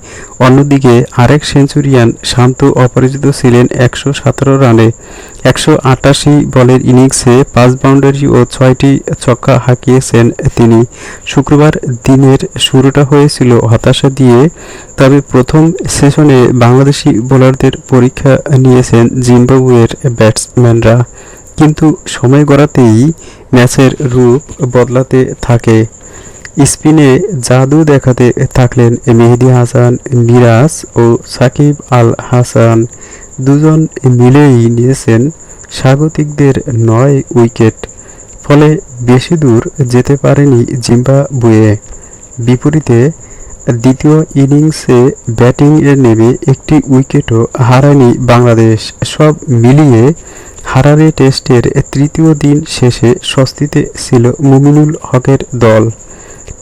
অন্যদিকে আরেক সেঞ্চুরিয়ান শান্ত অপরাজিত ছিলেন ১১৭ রানে। ১৮৮ বলের ইনিংসে ৫ বাউন্ডারি ও ৬টি ছক্কা হাঁকিয়েছেন তিনি। শুক্রবার দিনের শুরুটা হয়েছিল হতাশা দিয়ে, তবে প্রথম সেশনে বাংলাদেশি বোলারদের পরীক্ষা নিয়েছেন জিম্বাবুয়ের ব্যাটসম্যানরা, কিন্তু সময় গড়াতেই ম্যাচের রূপ বদলাতে থাকে। স্পিনে জাদু দেখাতে থাকলেন মেহেদী হাসান মিরাজ ও সাকিব আল হাসান। দুজন মিলেই নিয়েছেন স্বাগতিকদের ৯ উইকেট। ফলে বেশি দূর যেতে পারেনি জিম্বাবুয়ে। বিপরীতে দ্বিতীয় ইনিংসে ব্যাটিংয়ে নেমে একটি উইকেটও হারায়নি বাংলাদেশ। সব মিলিয়ে হারারে টেস্টের তৃতীয় দিন শেষে স্বস্তিতে ছিল মুমিনুল হকের দল।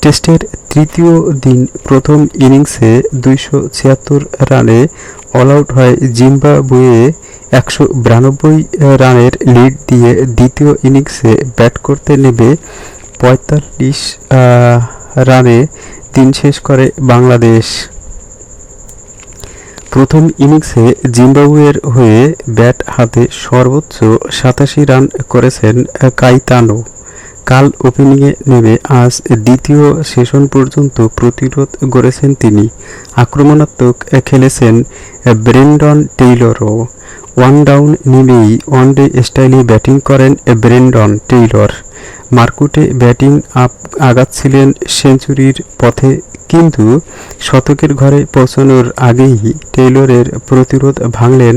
টেস্টের তৃতীয় দিন প্রথম ইনিংসে ২৭৬ রানে অলআউট হয় জিম্বাবুয়ে। ১৯২ রানের লিড দিয়ে দ্বিতীয় ইনিংসে ব্যাট করতে নেমে ৪৫ রানে দিন শেষ করে বাংলাদেশ। প্রথম ইনিংসে জিম্বাবুয়ের হয়ে ব্যাট হাতে সর্বোচ্চ ৮৭ রান করেছেন কাইতানো। কাল ওপেনিংয়ে নেমে আজ দ্বিতীয় সেশন পর্যন্ত প্রতিরোধ গড়েছেন তিনি। আক্রমণাত্মক খেলেছেন ব্রেন্ডন টেইলরও। ওয়ান ডাউন নেমেই ওয়ানডে স্টাইলে ব্যাটিং করেন ব্রেন্ডন টেইলর। মারকুটে ব্যাটিং আগাচ্ছিলেন সেঞ্চুরির পথে, কিন্তু শতকের ঘরে পৌঁছানোর আগেই টেইলরের প্রতিরোধ ভাঙলেন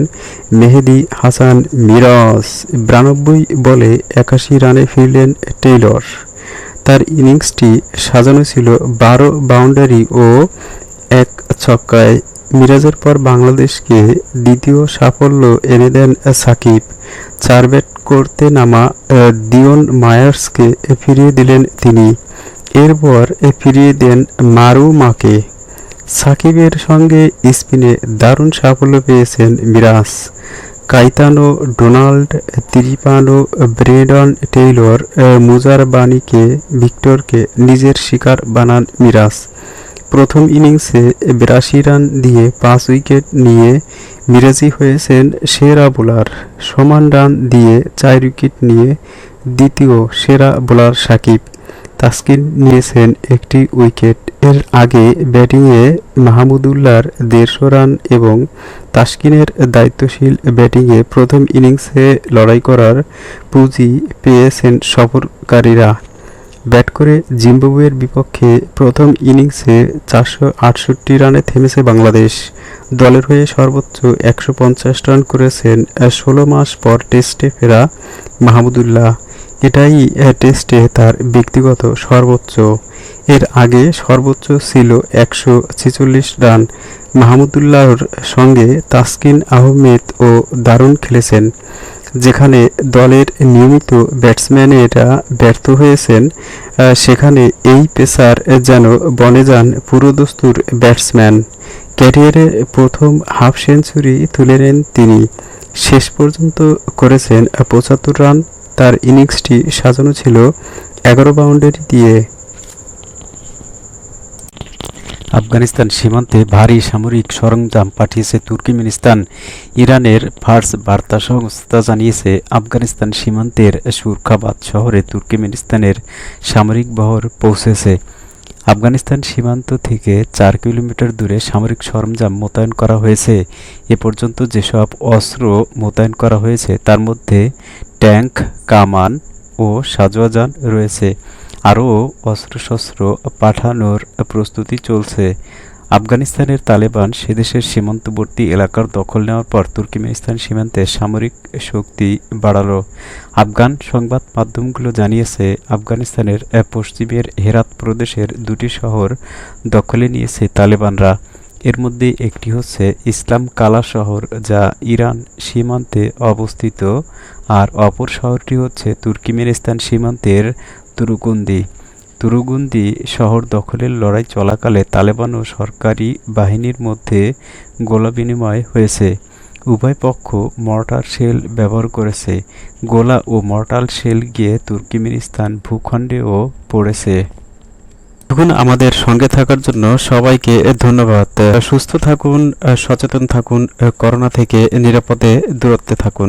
মেহেদী হাসান মিরাজ। ৯২ বলে ৮১ রানে ফিরলেন টেইলর। তার ইনিংসটি সাজানো ছিল ১২ বাউন্ডারি ও ১ ছক্কায়। মিরাজের পর বাংলাদেশকে দ্বিতীয় সাফল্য এনে দেন সাকিব। ৪ ব্যাট করতে নামা দিওন মায়ার্সকে ফিরিয়ে দিলেন তিনি। এরপর ফিরিয়ে দেন মারুমাকে। সাকিবের সঙ্গে স্পিনে দারুণ সাফল্য পেয়েছেন Miraz. Kaitano, Donald Tiripano, Brendon Taylor, মুজারবানিকে, ভিক্টরকে নিজের শিকার বানান মিরাজ। প্রথম ইনিংসে ৮২ রান দিয়ে ৫ উইকেট নিয়ে মিরাজই হয়েছেন সেরা বোলার। সমান রান দিয়ে ৪ উইকেট নিয়ে দ্বিতীয় সেরা বোলার সাকিব। তাসকিন নিয়েছেন ১টি উইকেট। এর আগে ব্যাটিংয়ে মাহমুদুল্লাহর ১৫০ রান এবং তাসকিনের দায়িত্বশীল ব্যাটিংয়ে প্রথম ইনিংসে লড়াই করার পুঁজি পেয়েছেন সফরকারীরা। ব্যাট করে জিম্বাবুয়ের বিপক্ষে প্রথম ইনিংসে ৪৬৮ রানে থেমেছে বাংলাদেশ। দলের হয়ে সর্বোচ্চ ১৫০ রান করেছেন ১৬ মাস পর টেস্টে ফেরা মাহমুদুল্লাহ। এটাই টেস্টে তার ব্যক্তিগত সর্বোচ্চ। এর আগে সর্বোচ্চ ছিল ১৪৬ রান। মাহমুদুল্লাহর সঙ্গে তাসকিন আহমেদও দারুণ খেলেছেন। যেখানে দলের নিয়মিত ব্যাটসম্যানেরা ব্যর্থ হয়েছেন, সেখানে এই পেসার যেন বনে যান পুরোদস্তুর ব্যাটসম্যান। ক্যারিয়ারে প্রথম হাফ সেঞ্চুরি তুলে নেন তিনি। শেষ পর্যন্ত করেছেন ৭৫ রান। তার ইনিংসটি সাজানো ছিল ১১ বাউন্ডারি দিয়ে। আফগানিস্তান সীমান্তে ভারী সামরিক সরঞ্জাম পাঠিয়েছে তুর্কমেনিস্তান। ইরানের ফার্স বার্তা সংস্থা জানিয়েছে, আফগানিস্তান সীমান্তের সুরখাবাদ শহরে তুর্কমেনিস্তানের সামরিক বহর পৌঁছেছে। আফগানিস্তান সীমান্ত থেকে ৪ কিলোমিটার দূরে সামরিক সরঞ্জাম মোতায়েন করা হয়েছে। এ পর্যন্ত যেসব অস্ত্র মোতায়েন করা হয়েছে তার মধ্যে ট্যাঙ্ক, কামান ও সাজোয়াজান রয়েছে। আরও অস্ত্রশস্ত্র পাঠানোর প্রস্তুতি চলছে। আফগানিস্তানের তালেবান সেদেশের সীমান্তবর্তী এলাকার দখল নেওয়ার পর তুর্কমেনিস্তান সীমান্তে সামরিক শক্তি বাড়ালো। আফগান সংবাদ মাধ্যমগুলো জানিয়েছে, আফগানিস্তানের পশ্চিমের হেরাত প্রদেশের দুটি শহর দখলে নিয়েছে তালেবানরা। এর মধ্যে একটি হচ্ছে ইসলাম কালা শহর, যা ইরান সীমান্তে অবস্থিত, আর অপর শহরটি হচ্ছে তুর্কমেনিস্তান সীমান্তের তুরুকুন্দি। তুরুগুন্দি শহর দখলের লড়াই চলাকালে তালেবান ও সরকারি বাহিনীর মধ্যে গোলাবিনিময় হয়েছে। উভয় পক্ষ মর্টার শেল ব্যবহার করেছে। গোলা ও মর্টার শেল গিয়ে তুর্কমেনিস্তান ভূখণ্ডেও পড়েছে। এখন আমাদের সঙ্গে থাকার জন্য সবাইকে ধন্যবাদ। সুস্থ থাকুন, সচেতন থাকুন, করোনা থেকে নিরাপদে দূরত্বে থাকুন।